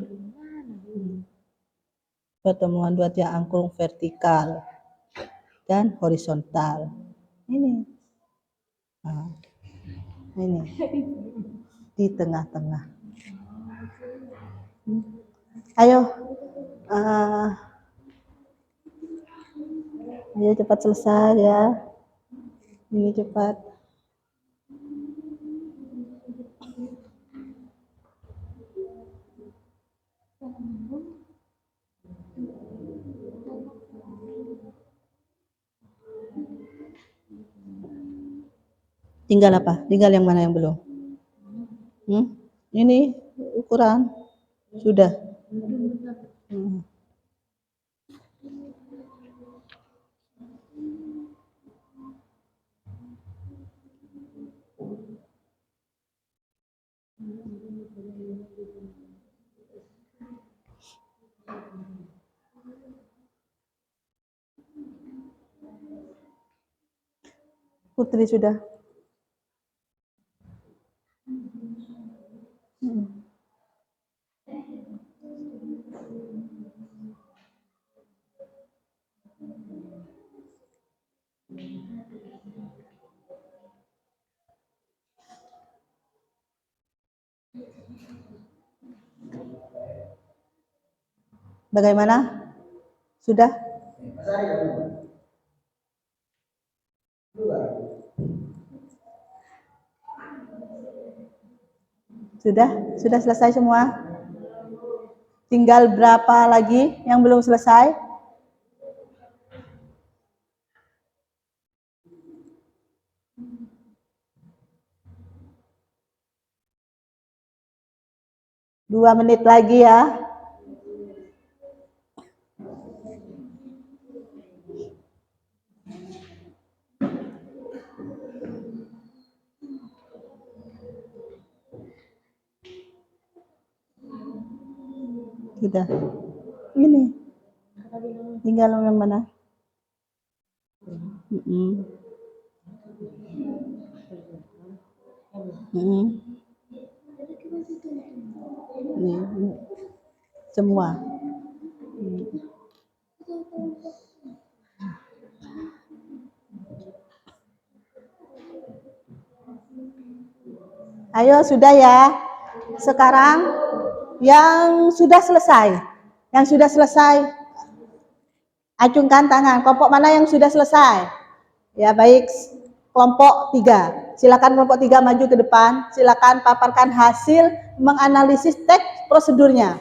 pertemuan dua tiang angklung vertikal dan horizontal. Ini. Nah, ini di tengah-tengah. Ayo, ayo cepat selesai ya. Ini cepat. Tinggal apa? Tinggal yang mana yang belum? Ini ukuran sudah. Putri sudah. Bagaimana? Sudah? Sudah? Sudah selesai semua? Tinggal berapa lagi yang belum selesai? Dua menit lagi ya. Sudah. Ini. Tinggal yang mana? semua. Ayo sudah ya. Sekarang yang sudah selesai. Yang sudah selesai acungkan tangan. Kelompok mana yang sudah selesai? Ya baik, kelompok 3. Silakan kelompok 3 maju ke depan. Silakan paparkan hasil menganalisis teks prosedurnya.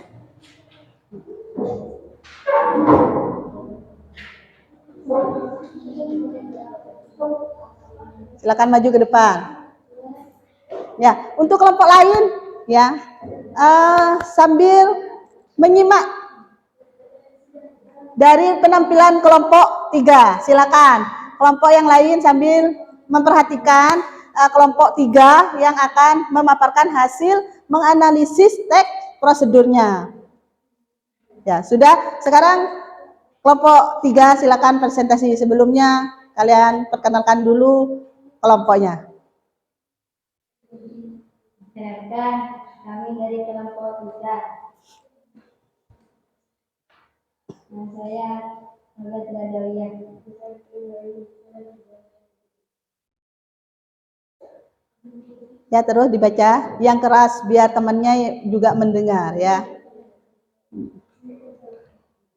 Silakan maju ke depan. Ya, untuk kelompok lain ya, sambil menyimak dari penampilan kelompok 3, silakan. Kelompok yang lain sambil memperhatikan kelompok 3 yang akan memaparkan hasil menganalisis teks prosedurnya. Ya, sudah. Sekarang kelompok 3 silakan presentasi. Sebelumnya kalian perkenalkan dulu kelompoknya. Perkenalkan, kami dari kelompok 3. Nama saya Ahmad Ladawiyah. Ya, terus dibaca yang keras biar temannya juga mendengar ya.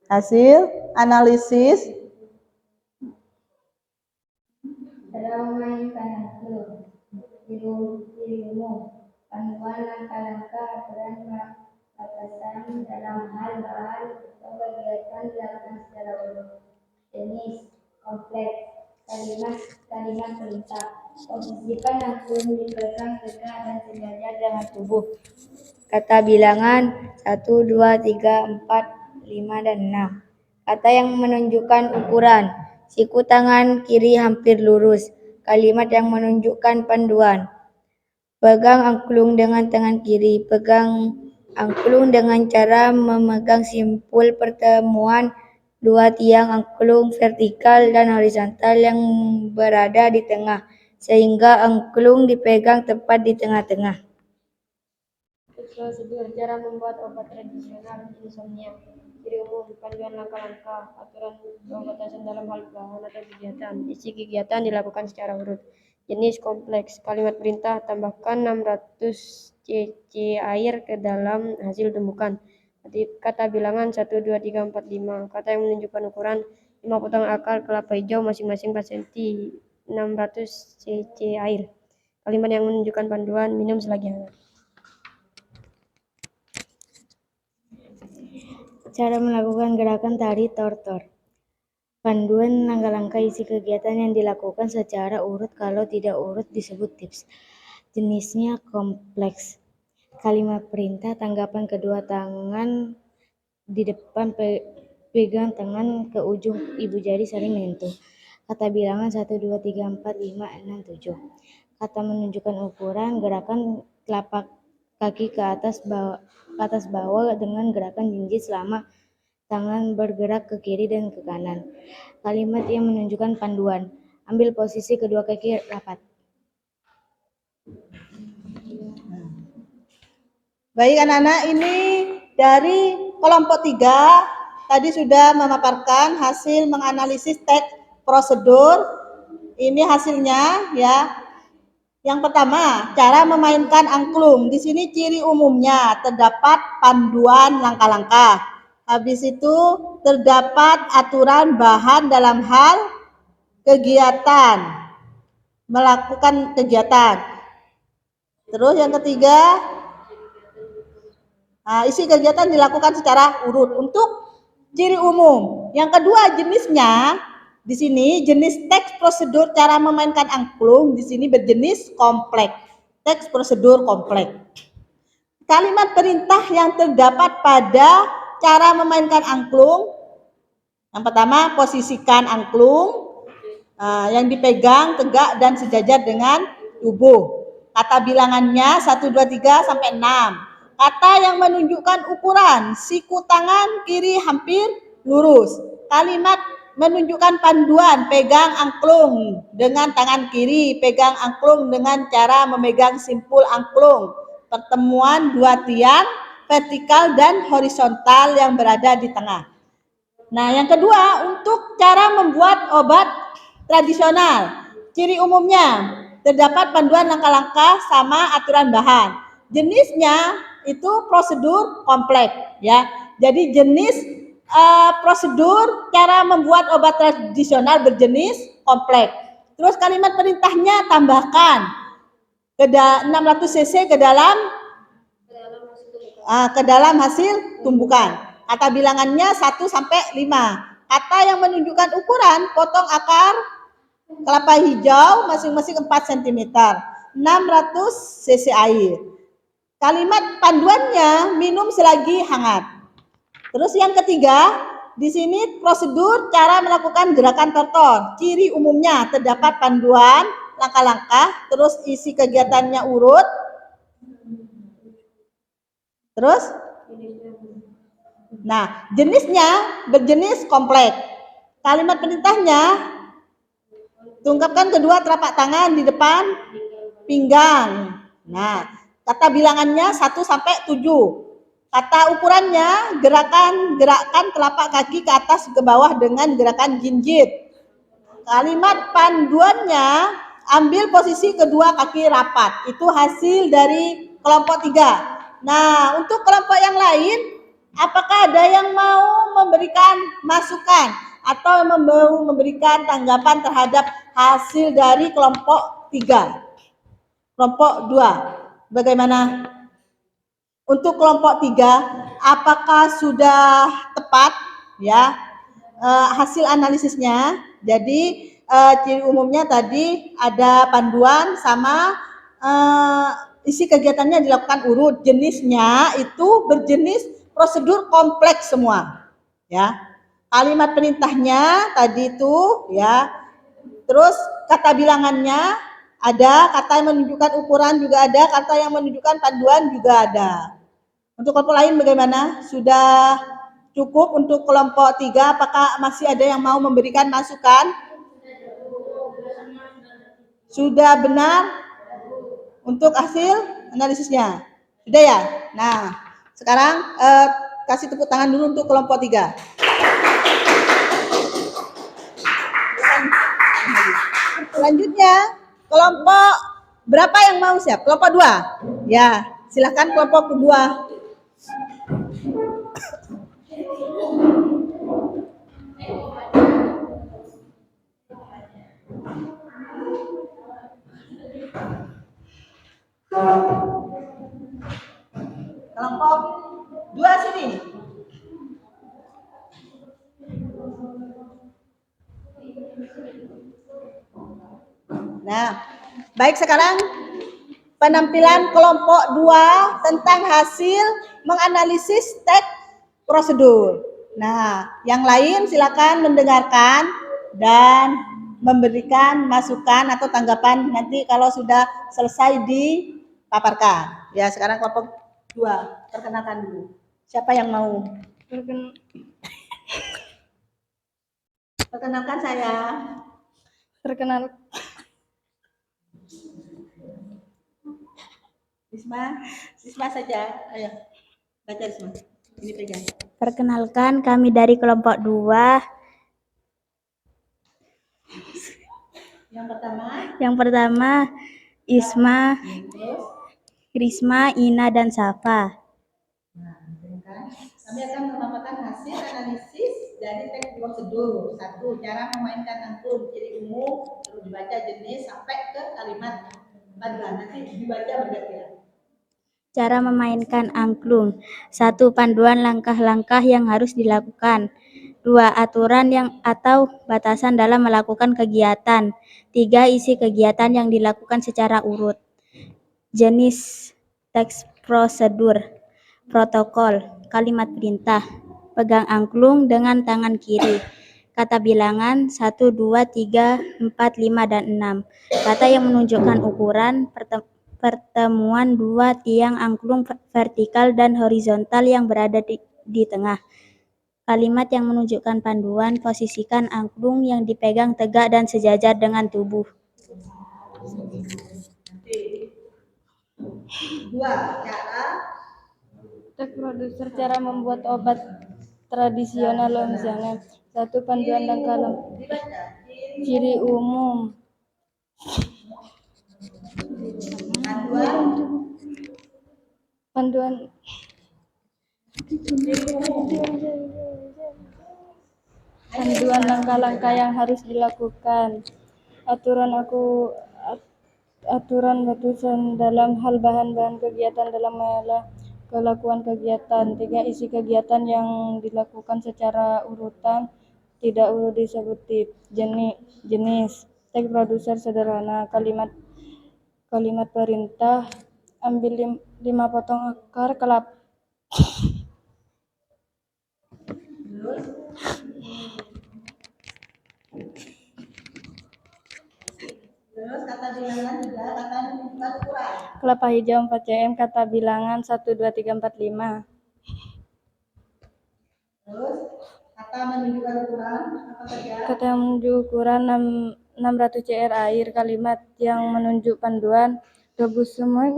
Hasil analisis Dalam memainkan hasil ciri umum, panduan langkah-langkah aturan batasan dalam hal bahan atau kegiatan dilakukan secara urut. Jenis kompleks, kalimat perintah. Posisikan angklung dipegang tegak dan sejajar dengan tubuh. Kata bilangan 1, 2, 3, 4, 5, dan 6. Kata yang menunjukkan ukuran. Siku tangan kiri hampir lurus. Kalimat yang menunjukkan panduan. Pegang angklung dengan tangan kiri. Pegang angklung dengan cara memegang simpul pertemuan dua tiang angklung vertikal dan horizontal yang berada di tengah, sehingga angklung dipegang tepat di tengah-tengah. Prosedur cara membuat obat tradisional insomnia. Ciri umum, panduan langkah-langkah, aturan pembatasan dalam hal bahan atau kegiatan. Isi kegiatan dilakukan secara urut. Jenis kompleks, kalimat perintah, tambahkan 600 cc air ke dalam hasil tumbukan. Kata bilangan 1, 2, 3, 4, 5. Kata yang menunjukkan ukuran 5 potong akar kelapa hijau masing-masing 4 cm, 600 cc air. Kalimat yang menunjukkan panduan, minum selagi hangat. Cara melakukan gerakan tari tortor. Panduan langkah-langkah isi kegiatan yang dilakukan secara urut, kalau tidak urut disebut tips. Jenisnya kompleks. Kalimat perintah, tanggapan kedua tangan di depan, pegang tangan ke ujung ibu jari saling menyentuh. Kata bilangan 1, 2, 3, 4, 5, 6, 7. Kata menunjukkan ukuran, gerakan telapak kaki ke atas bawah dengan gerakan jinjit selama tangan bergerak ke kiri dan ke kanan. Kalimat yang menunjukkan panduan, ambil posisi kedua kaki rapat. Baik anak-anak, ini dari kelompok 3 tadi sudah memaparkan hasil menganalisis teks prosedur. Ini hasilnya ya. Yang pertama, cara memainkan angklung. Di sini ciri umumnya terdapat panduan langkah-langkah. Habis itu terdapat aturan bahan dalam hal kegiatan, melakukan kegiatan. Terus yang ketiga, isi kegiatan dilakukan secara urut. Untuk ciri umum. Yang kedua, jenisnya di sini jenis teks prosedur cara memainkan angklung di sini berjenis kompleks. Teks prosedur kompleks. Kalimat perintah yang terdapat pada cara memainkan angklung. Yang pertama, posisikan angklung yang dipegang tegak dan sejajar dengan tubuh. Kata bilangannya 1, 2, 3 sampai 6. Kata yang menunjukkan ukuran, siku tangan kiri hampir lurus. Kalimat menunjukkan panduan, pegang angklung dengan tangan kiri, pegang angklung dengan cara memegang simpul angklung. Pertemuan dua tiang vertikal dan horizontal yang berada di tengah. Nah, yang kedua, untuk cara membuat obat tradisional. Ciri umumnya, terdapat panduan langkah-langkah sama aturan bahan. Jenisnya itu prosedur kompleks, ya. Jadi jenis prosedur cara membuat obat tradisional berjenis kompleks. Terus kalimat perintahnya tambahkan 600 cc ke dalam hasil tumbukan. Kata bilangannya 1 sampai 5. Kata yang menunjukkan ukuran, potong akar kelapa hijau masing-masing 4 cm, 600 cc air. Kalimat panduannya, minum selagi hangat. Terus yang ketiga, di sini prosedur cara melakukan gerakan tortor. Ciri umumnya terdapat panduan langkah-langkah, terus isi kegiatannya urut. Terus nah, jenisnya berjenis kompleks. Kalimat perintahnya, tungkapkan kedua telapak tangan di depan pinggang. Nah, kata bilangannya 1 sampai 7. Kata ukurannya, gerakkan telapak kaki ke atas ke bawah dengan gerakan jinjit. Kalimat panduannya, ambil posisi kedua kaki rapat. Itu hasil dari kelompok 3. Nah, untuk kelompok yang lain, apakah ada yang mau memberikan masukan atau mau memberikan tanggapan terhadap hasil dari kelompok 3? Kelompok 2, bagaimana? Untuk kelompok 3, apakah sudah tepat ya hasil analisisnya? Jadi ciri umumnya tadi ada panduan sama isi kegiatannya dilakukan urut. Jenisnya itu berjenis prosedur kompleks semua, ya. Kalimat perintahnya tadi itu, ya. Terus kata bilangannya ada, kata yang menunjukkan ukuran juga ada, kata yang menunjukkan panduan juga ada. Untuk kelompok lain bagaimana? Sudah cukup untuk kelompok 3? Apakah masih ada yang mau memberikan masukan? Sudah benar untuk hasil analisisnya? Sudah ya? Nah, sekarang kasih tepuk tangan dulu untuk kelompok 3. Selanjutnya, kelompok berapa yang mau siap? Kelompok 2. Ya, silakan kelompok kedua. Kelompok 2 sini. Nah, baik, sekarang penampilan kelompok 2 tentang hasil menganalisis teks prosedur. Nah, yang lain silakan mendengarkan dan memberikan masukan atau tanggapan nanti kalau sudah selesai dipaparkan. Ya, sekarang kelompok 2, perkenalkan dulu. Siapa yang mau? Perkenalkan saya. Risma saja. Ayo, baca Risma. Ini pegang. Perkenalkan, kami dari kelompok 2. Yang pertama Isma, Risma, Ina, dan Safa. Kami akan memaparkan hasil analisis dari teks prosedur. 1. Cara memainkan angklung, ciri umum, terus dibaca jenis sampai ke kalimat panduan. Nanti dibaca bergantian. Cara memainkan angklung. 1. Panduan langkah-langkah yang harus dilakukan. 2. Aturan yang atau batasan dalam melakukan kegiatan. 3. Isi kegiatan yang dilakukan secara urut. Jenis teks prosedur. Protokol. Kalimat perintah. Pegang angklung dengan tangan kiri. Kata bilangan 1, 2, 3, 4, 5, dan 6. Kata yang menunjukkan ukuran, pertemuan 2 tiang angklung vertikal dan horizontal yang berada di tengah. Kalimat yang menunjukkan panduan, posisikan angklung yang dipegang tegak dan sejajar dengan tubuh. 2. Cara Tek produser cara membuat obat tradisional misalnya. 1. Panduan langkah-langkah. Ciri umum. Panduan langkah-langkah yang harus dilakukan. Aturan batasan dalam hal bahan-bahan kegiatan dalam melakukan kegiatan. 3. Isi kegiatan yang dilakukan secara urutan, tidak urut disebut jenis. Teks produser sederhana. Kalimat perintah. Ambil 5 potong akar kelapa. Terus kata bilangan juga, kata menunjukkan ukuran. Kelapa hijau 4 cm, kata bilangan 1, 2, 3, 4, 5. Terus kata menunjukkan ukuran apa saja? Kata yang menunjuk ukuran 600 cr air. Kalimat yang menunjuk panduan, rebus semua.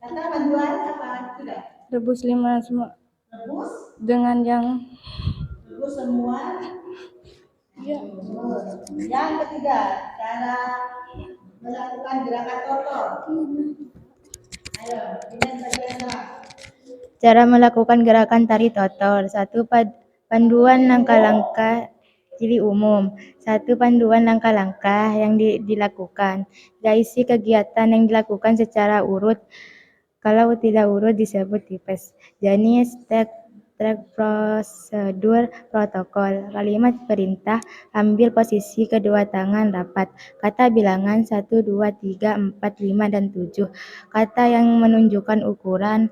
Kata panduan apa? Sudah. Rebus 5 semua Rebus dengan yang semua. ya. Yang ketiga, cara melakukan gerakan totor. Ayo, ini bagian apa? Cara melakukan gerakan tari totor. 1. Panduan langkah-langkah ciri umum. 1. Panduan langkah-langkah yang dilakukan. 3. Isi kegiatan yang dilakukan secara urut. Kalau tidak urut disebut tipes. Jenis, teks, prosedur, protokol. Kalimat perintah, ambil posisi kedua tangan rapat. Kata bilangan 1, 2, 3, 4, 5, dan 7. Kata yang menunjukkan ukuran,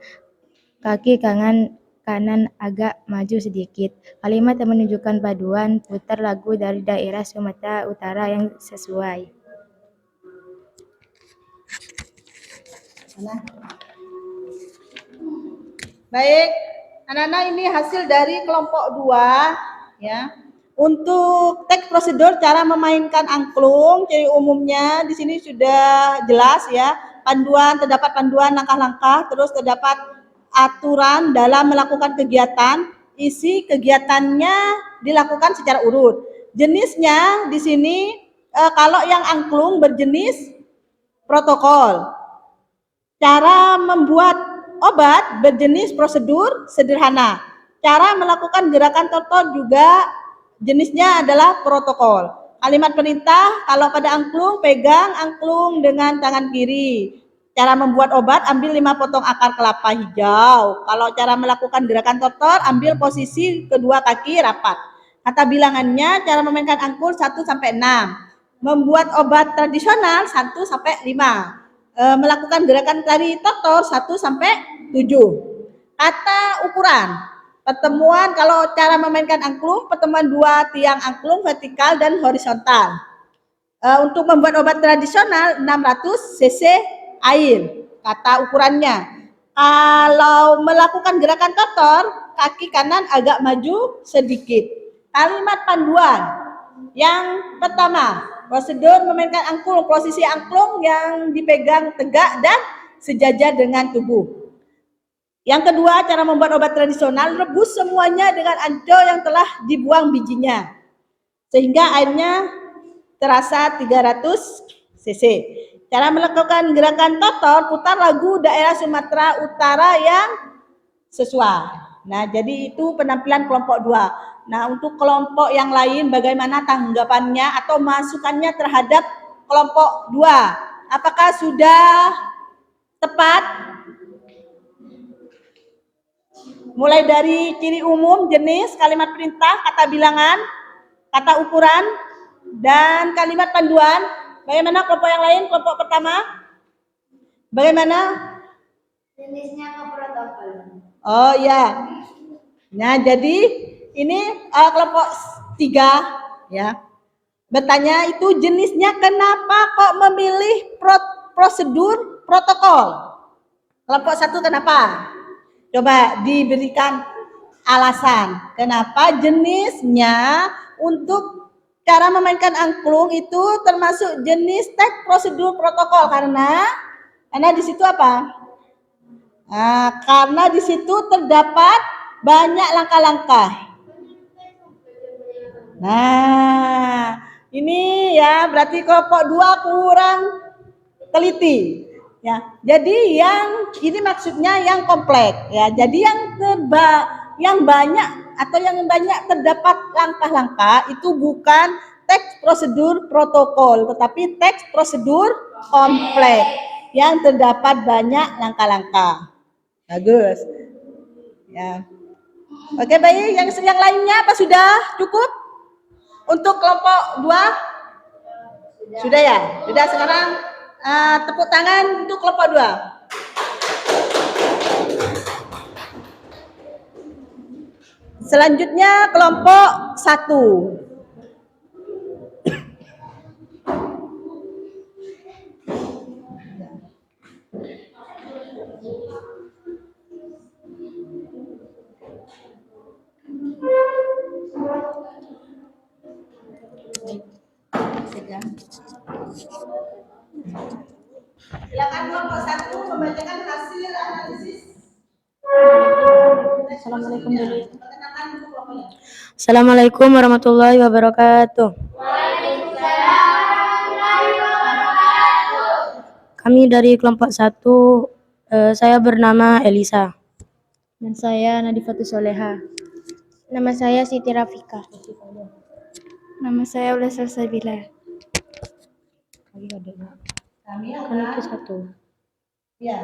kaki kanan agak maju sedikit. Kalimat yang menunjukkan paduan, putar lagu dari daerah Sumatera Utara yang sesuai. Baik, anak-anak, ini hasil dari kelompok 2 ya. Untuk teks prosedur cara memainkan angklung, ciri umumnya di sini sudah jelas ya. Panduan, terdapat panduan langkah-langkah, terus terdapat aturan dalam melakukan kegiatan, isi kegiatannya dilakukan secara urut. Jenisnya di sini kalau yang angklung berjenis protokol. Cara membuat obat berjenis prosedur sederhana. Cara melakukan gerakan totor juga jenisnya adalah protokol. Kalimat perintah, kalau pada angklung, pegang angklung dengan tangan kiri. Cara membuat obat, ambil 5 potong akar kelapa hijau. Kalau cara melakukan gerakan totor, ambil posisi kedua kaki rapat. Kata bilangannya, cara memainkan angklung 1 sampai 6. Membuat obat tradisional 1 sampai 5. Melakukan gerakan tari totor 1 sampai 7. Kata ukuran, pertemuan kalau cara memainkan angklung, pertemuan 2 tiang angklung vertikal dan horizontal. Untuk membuat obat tradisional 600 cc air, kata ukurannya. Kalau melakukan gerakan totor, kaki kanan agak maju sedikit. Kalimat panduan yang pertama, prosedur memainkan angklung, posisi angklung yang dipegang tegak dan sejajar dengan tubuh. Yang kedua, cara membuat obat tradisional, rebus semuanya dengan ancol yang telah dibuang bijinya, sehingga airnya terasa 300 cc. Cara melakukan gerakan totor, putar lagu daerah Sumatera Utara yang sesuai. Nah, jadi itu penampilan kelompok 2. Nah, untuk kelompok yang lain bagaimana tanggapannya atau masukannya terhadap kelompok 2? Apakah sudah tepat? Mulai dari ciri umum, jenis, kalimat perintah, kata bilangan, kata ukuran, dan kalimat panduan. Bagaimana kelompok yang lain? Kelompok pertama? Bagaimana? Jenisnya ke protokol. Oh ya. Nah, jadi ini kelompok 3 ya. Bertanya itu jenisnya kenapa kok memilih prosedur protokol? Kelompok 1 kenapa? Coba diberikan alasan kenapa jenisnya untuk cara memainkan angklung itu termasuk jenis teks prosedur protokol karena di situ apa? Nah, karena di situ terdapat banyak langkah-langkah. Nah, ini ya berarti kelompok 2 kurang teliti. Ya, jadi yang ini maksudnya yang kompleks. Ya, jadi yang banyak atau yang banyak terdapat langkah-langkah itu bukan teks prosedur protokol, tetapi teks prosedur kompleks yang terdapat banyak langkah-langkah. Bagus. Ya. Oke, baik. Yang lainnya apa sudah cukup? Untuk kelompok 2? Sudah ya? Sudah sekarang tepuk tangan untuk kelompok 2. Selanjutnya kelompok 1. Silakan kelompok 1 membacakan hasil analisis. Assalamualaikum dulu. Assalamualaikum warahmatullahi wabarakatuh. Kami dari kelompok 1, saya bernama Elisa. Dan saya Nadifatus Soleha. Nama saya Siti Rafika. Nama saya Ulas Salsabila. Kami Kan itu satu. ya,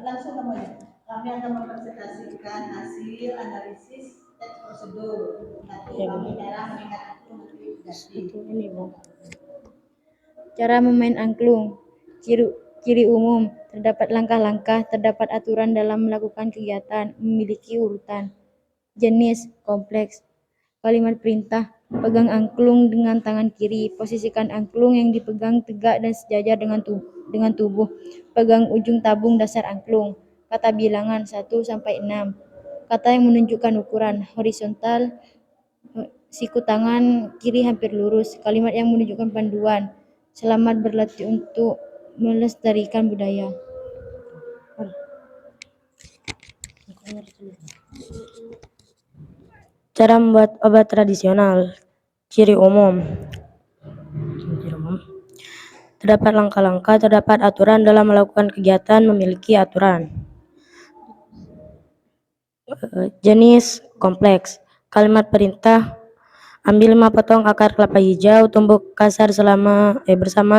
langsung kamu ya. Kami akan mempresentasikan hasil analisis teks prosedur. Nanti kami cara mengingat itu nanti ganti. Ini Bu. Cara memain angklung. Ciri umum. Terdapat langkah-langkah, terdapat aturan dalam melakukan kegiatan, memiliki urutan. Jenis kompleks. Kalimat perintah. Pegang angklung dengan tangan kiri. Posisikan angklung yang dipegang tegak dan sejajar dengan tubuh. Pegang ujung tabung dasar angklung. Kata bilangan 1 sampai 6. Kata yang menunjukkan ukuran horizontal. Siku tangan kiri hampir lurus. Kalimat yang menunjukkan panduan. Selamat berlatih untuk melestarikan budaya. Cara membuat obat tradisional. Ciri umum. Terdapat langkah-langkah, terdapat aturan dalam melakukan kegiatan, memiliki aturan. Jenis kompleks. Kalimat perintah. Ambil 5 potong akar kelapa hijau, tumbuk kasar bersama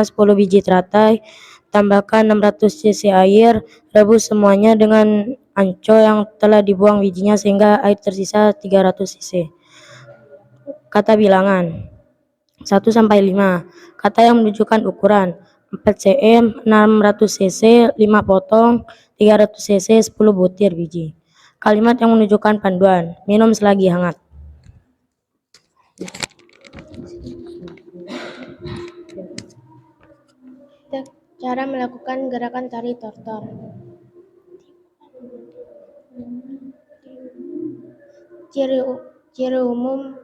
10 biji teratai, tambahkan 600 cc air, rebus semuanya dengan anco yang telah dibuang bijinya sehingga air tersisa 300 cc. Kata bilangan 1 sampai 5. Kata yang menunjukkan ukuran 4 cm, 600 cc, 5 potong, 300 cc, 10 butir biji. Kalimat yang menunjukkan panduan, minum selagi hangat. Cara melakukan gerakan tari tortor. Ciri umum.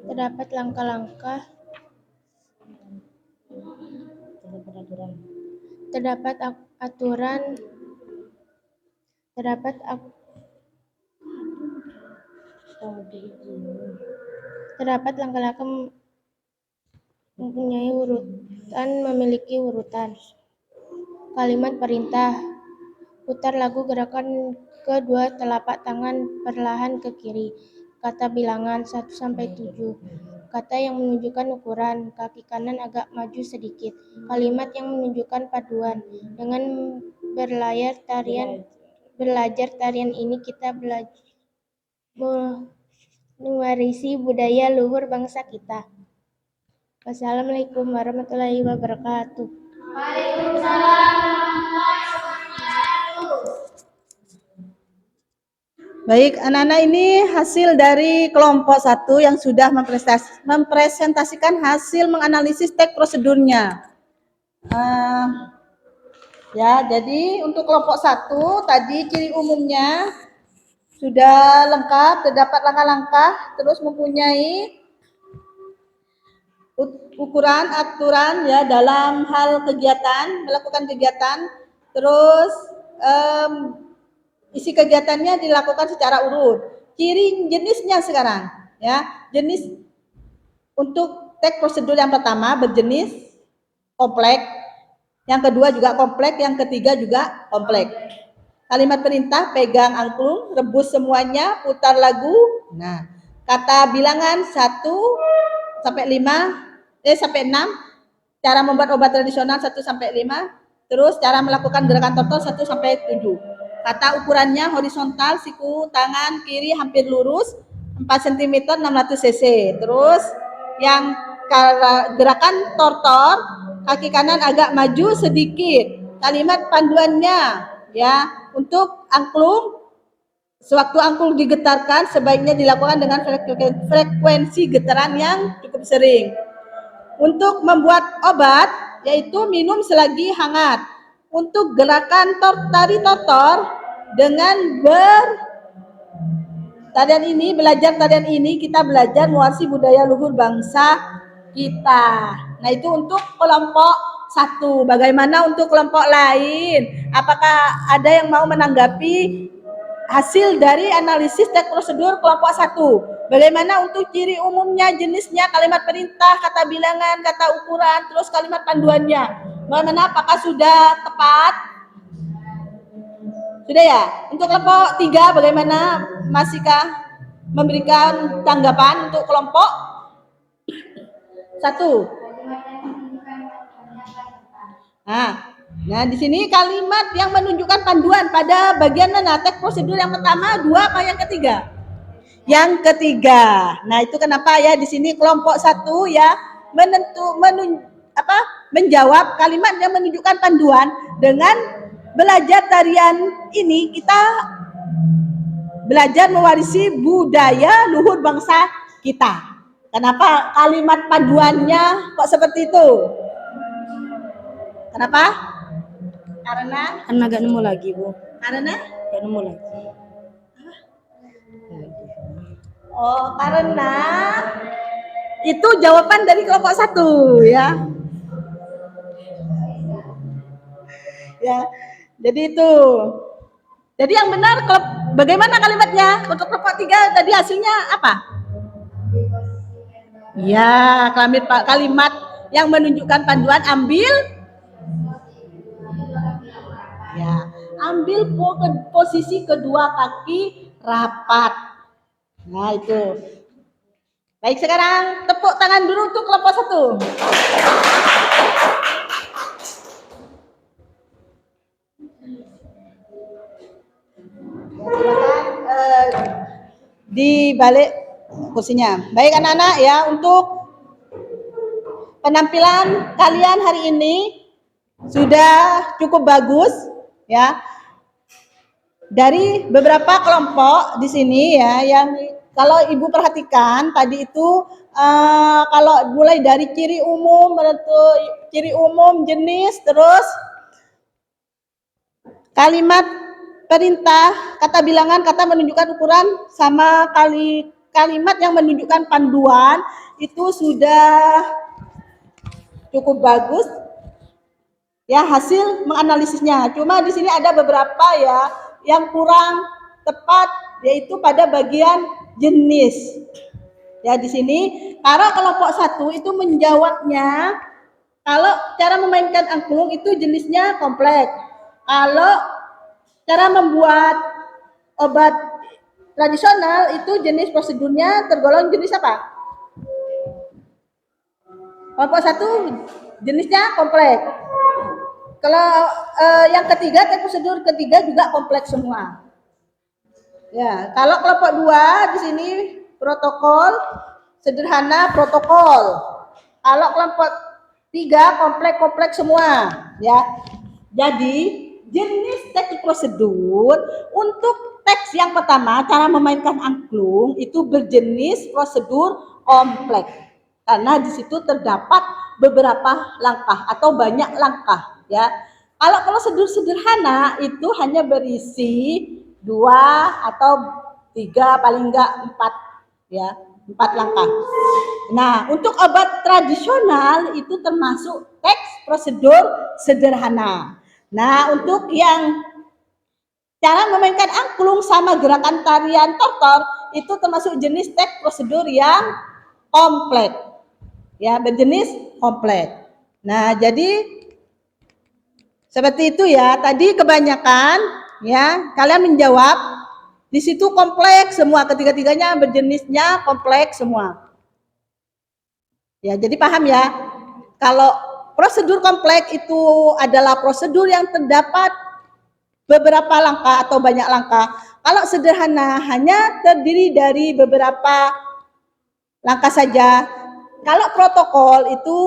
Terdapat langkah-langkah. Terdapat aturan. Terdapat langkah-langkah mempunyai urutan, memiliki urutan. Kalimat perintah. Putar lagu gerakan kedua telapak tangan perlahan ke kiri. Kata bilangan 1 sampai 7. Kata yang menunjukkan ukuran, kaki kanan agak maju sedikit. Kalimat yang menunjukkan paduan. Dengan belajar tarian ini kita belajar mewarisi budaya luhur bangsa kita. Wassalamualaikum warahmatullahi wabarakatuh. Baik, anak-anak, ini hasil dari kelompok 1 yang sudah mempresentasikan hasil menganalisis teks prosedurnya. Ya, jadi untuk kelompok 1 tadi ciri umumnya sudah lengkap, terdapat langkah-langkah, terus mempunyai ukuran aturan ya dalam hal kegiatan, melakukan kegiatan, terus isi kegiatannya dilakukan secara urut. Ciri jenisnya sekarang ya, jenis untuk teks prosedur yang pertama berjenis kompleks, yang kedua juga kompleks, yang ketiga juga kompleks. Kalimat perintah pegang angklung, rebus semuanya, putar lagu. Nah, kata bilangan 1 sampai 6, cara membuat obat tradisional 1 sampai 5, terus cara melakukan gerakan total 1 sampai 7. Kata ukurannya horizontal, siku tangan kiri hampir lurus, 4 cm 600 cc. Terus yang gerakan tortor, kaki kanan agak maju sedikit. Kalimat panduannya ya, untuk angklung, sewaktu angklung digetarkan sebaiknya dilakukan dengan frekuensi getaran yang cukup sering. Untuk membuat obat, yaitu minum selagi hangat. Untuk gerakan tari tortor dengan tarian ini kita belajar mewarisi budaya luhur bangsa kita. Nah, itu untuk kelompok 1. Bagaimana untuk kelompok lain? Apakah ada yang mau menanggapi hasil dari analisis teks prosedur kelompok 1? Bagaimana untuk ciri umumnya, jenisnya, kalimat perintah, kata bilangan, kata ukuran, terus kalimat panduannya? Bagaimana? Apakah sudah tepat? Sudah ya? Untuk kelompok 3 bagaimana? Masihkah memberikan tanggapan untuk kelompok 1? Nah, di sini kalimat yang menunjukkan panduan pada bagian mana? Teks prosedur yang pertama, 2 apa yang ketiga? Yang ketiga. Nah, itu kenapa ya di sini kelompok 1 ya menjawab kalimat yang menunjukkan panduan. Dengan belajar tarian ini kita belajar mewarisi budaya luhur bangsa kita. Kenapa kalimat panduannya kok seperti itu? Kenapa? Karena gak nemu lagi, Bu. Karena Gak nemu lagi. Oh, karena itu jawaban dari kelompok 1 ya. Ya, jadi itu. Jadi yang benar bagaimana kalimatnya? Untuk kelompok 3 tadi hasilnya apa? Ya, kalimat yang menunjukkan panduan ambil posisi kedua kaki rapat. Nah, itu. Baik, sekarang tepuk tangan dulu untuk kelompok 1. Di balik kursinya. Baik anak-anak ya, untuk penampilan kalian hari ini sudah cukup bagus ya. Dari beberapa kelompok di sini ya, yang kalau Ibu perhatikan tadi itu kalau mulai dari ciri umum, jenis, terus kalimat perintah, kata bilangan, kata menunjukkan ukuran, sama kalimat yang menunjukkan panduan, itu sudah cukup bagus ya hasil menganalisisnya. Cuma di sini ada beberapa ya yang kurang tepat, yaitu pada bagian jenis. Ya, di sini kalau kelompok 1 itu menjawabnya, kalau cara memainkan angklung itu jenisnya kompleks. Kalau cara membuat obat tradisional itu jenis prosedurnya tergolong jenis apa? Kelompok 1 jenisnya kompleks. Kalau yang ketiga, prosedur ketiga juga kompleks semua. Ya, kalau kelompok 2 di sini protokol sederhana protokol. Kalau kelompok 3 kompleks semua, ya. Jadi jenis teks prosedur untuk teks yang pertama, cara memainkan angklung itu berjenis prosedur kompleks. Karena di situ terdapat beberapa langkah atau banyak langkah ya. Kalau prosedur sederhana itu hanya berisi 2 atau 3 paling enggak 4 ya, 4 langkah. Nah, untuk obat tradisional itu termasuk teks prosedur sederhana. Nah, untuk yang cara memainkan angklung sama gerakan tarian tortor itu termasuk jenis teks prosedur yang kompleks. Ya, berjenis kompleks. Nah, jadi seperti itu ya. Tadi kebanyakan ya kalian menjawab di situ kompleks semua, ketiga-tiganya berjenisnya kompleks semua. Ya, jadi paham ya. Kalau prosedur kompleks itu adalah prosedur yang terdapat beberapa langkah atau banyak langkah. Kalau sederhana hanya terdiri dari beberapa langkah saja. Kalau protokol itu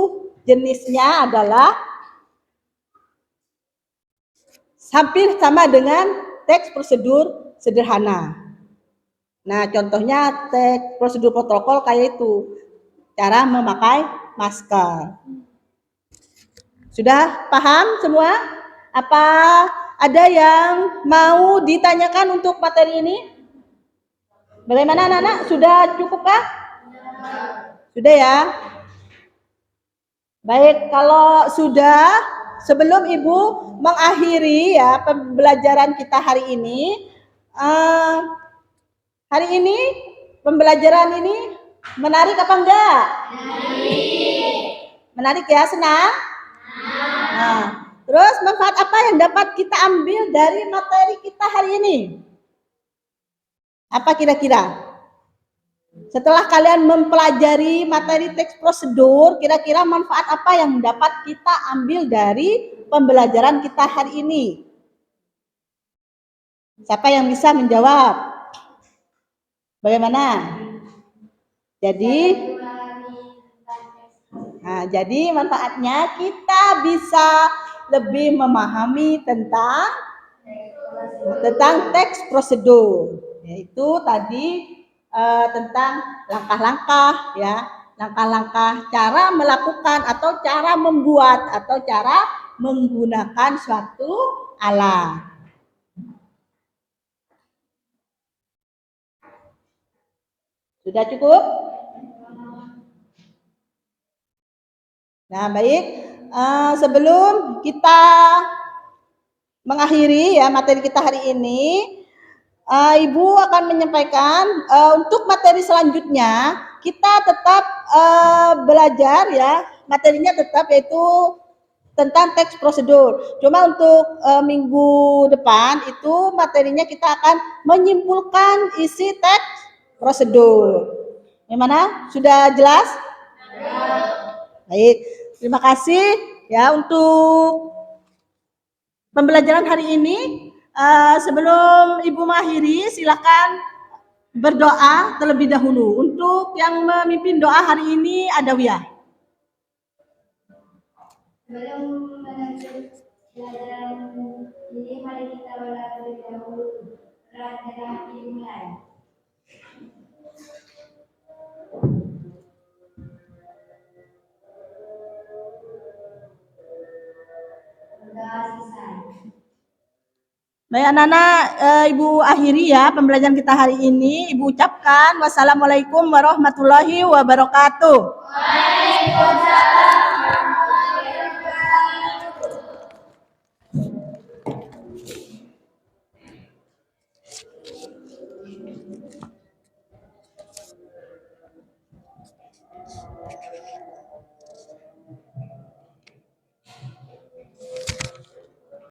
jenisnya adalah hampir sama dengan teks prosedur sederhana. Nah, contohnya teks prosedur protokol kayak itu. Cara memakai masker. Sudah paham semua? Apa ada yang mau ditanyakan untuk materi ini? Bagaimana anak-anak? Sudah cukupkah? Sudah ya? Baik, kalau sudah, sebelum Ibu mengakhiri ya pembelajaran kita hari ini, pembelajaran ini menarik apa enggak? Menarik ya, senang? Nah, terus manfaat apa yang dapat kita ambil dari materi kita hari ini? Apa kira-kira? Setelah kalian mempelajari materi teks prosedur, kira-kira manfaat apa yang dapat kita ambil dari pembelajaran kita hari ini? Siapa yang bisa menjawab? Bagaimana? Jadi manfaatnya kita bisa lebih memahami tentang teks prosedur, yaitu tadi tentang langkah-langkah ya, langkah-langkah cara melakukan atau cara membuat atau cara menggunakan suatu alat. Sudah cukup? Nah, baik. Sebelum kita mengakhiri ya materi kita hari ini, Ibu akan menyampaikan untuk materi selanjutnya kita tetap belajar ya, materinya tetap yaitu tentang teks prosedur. Cuma untuk minggu depan itu materinya kita akan menyimpulkan isi teks prosedur. Gimana? Sudah jelas? Baik, terima kasih ya untuk pembelajaran hari ini. Sebelum Ibu mengakhiri, silakan berdoa terlebih dahulu. Untuk yang memimpin doa hari ini ada Wia. Sebelum melanjut pelajaran ini, mari kita berdoa terlebih dahulu. Telah dimulai. Baik anak-anak, Ibu akhiri ya pembelajaran kita hari ini. Ibu ucapkan wassalamualaikum warahmatullahi wabarakatuh. Waalaikumsalam.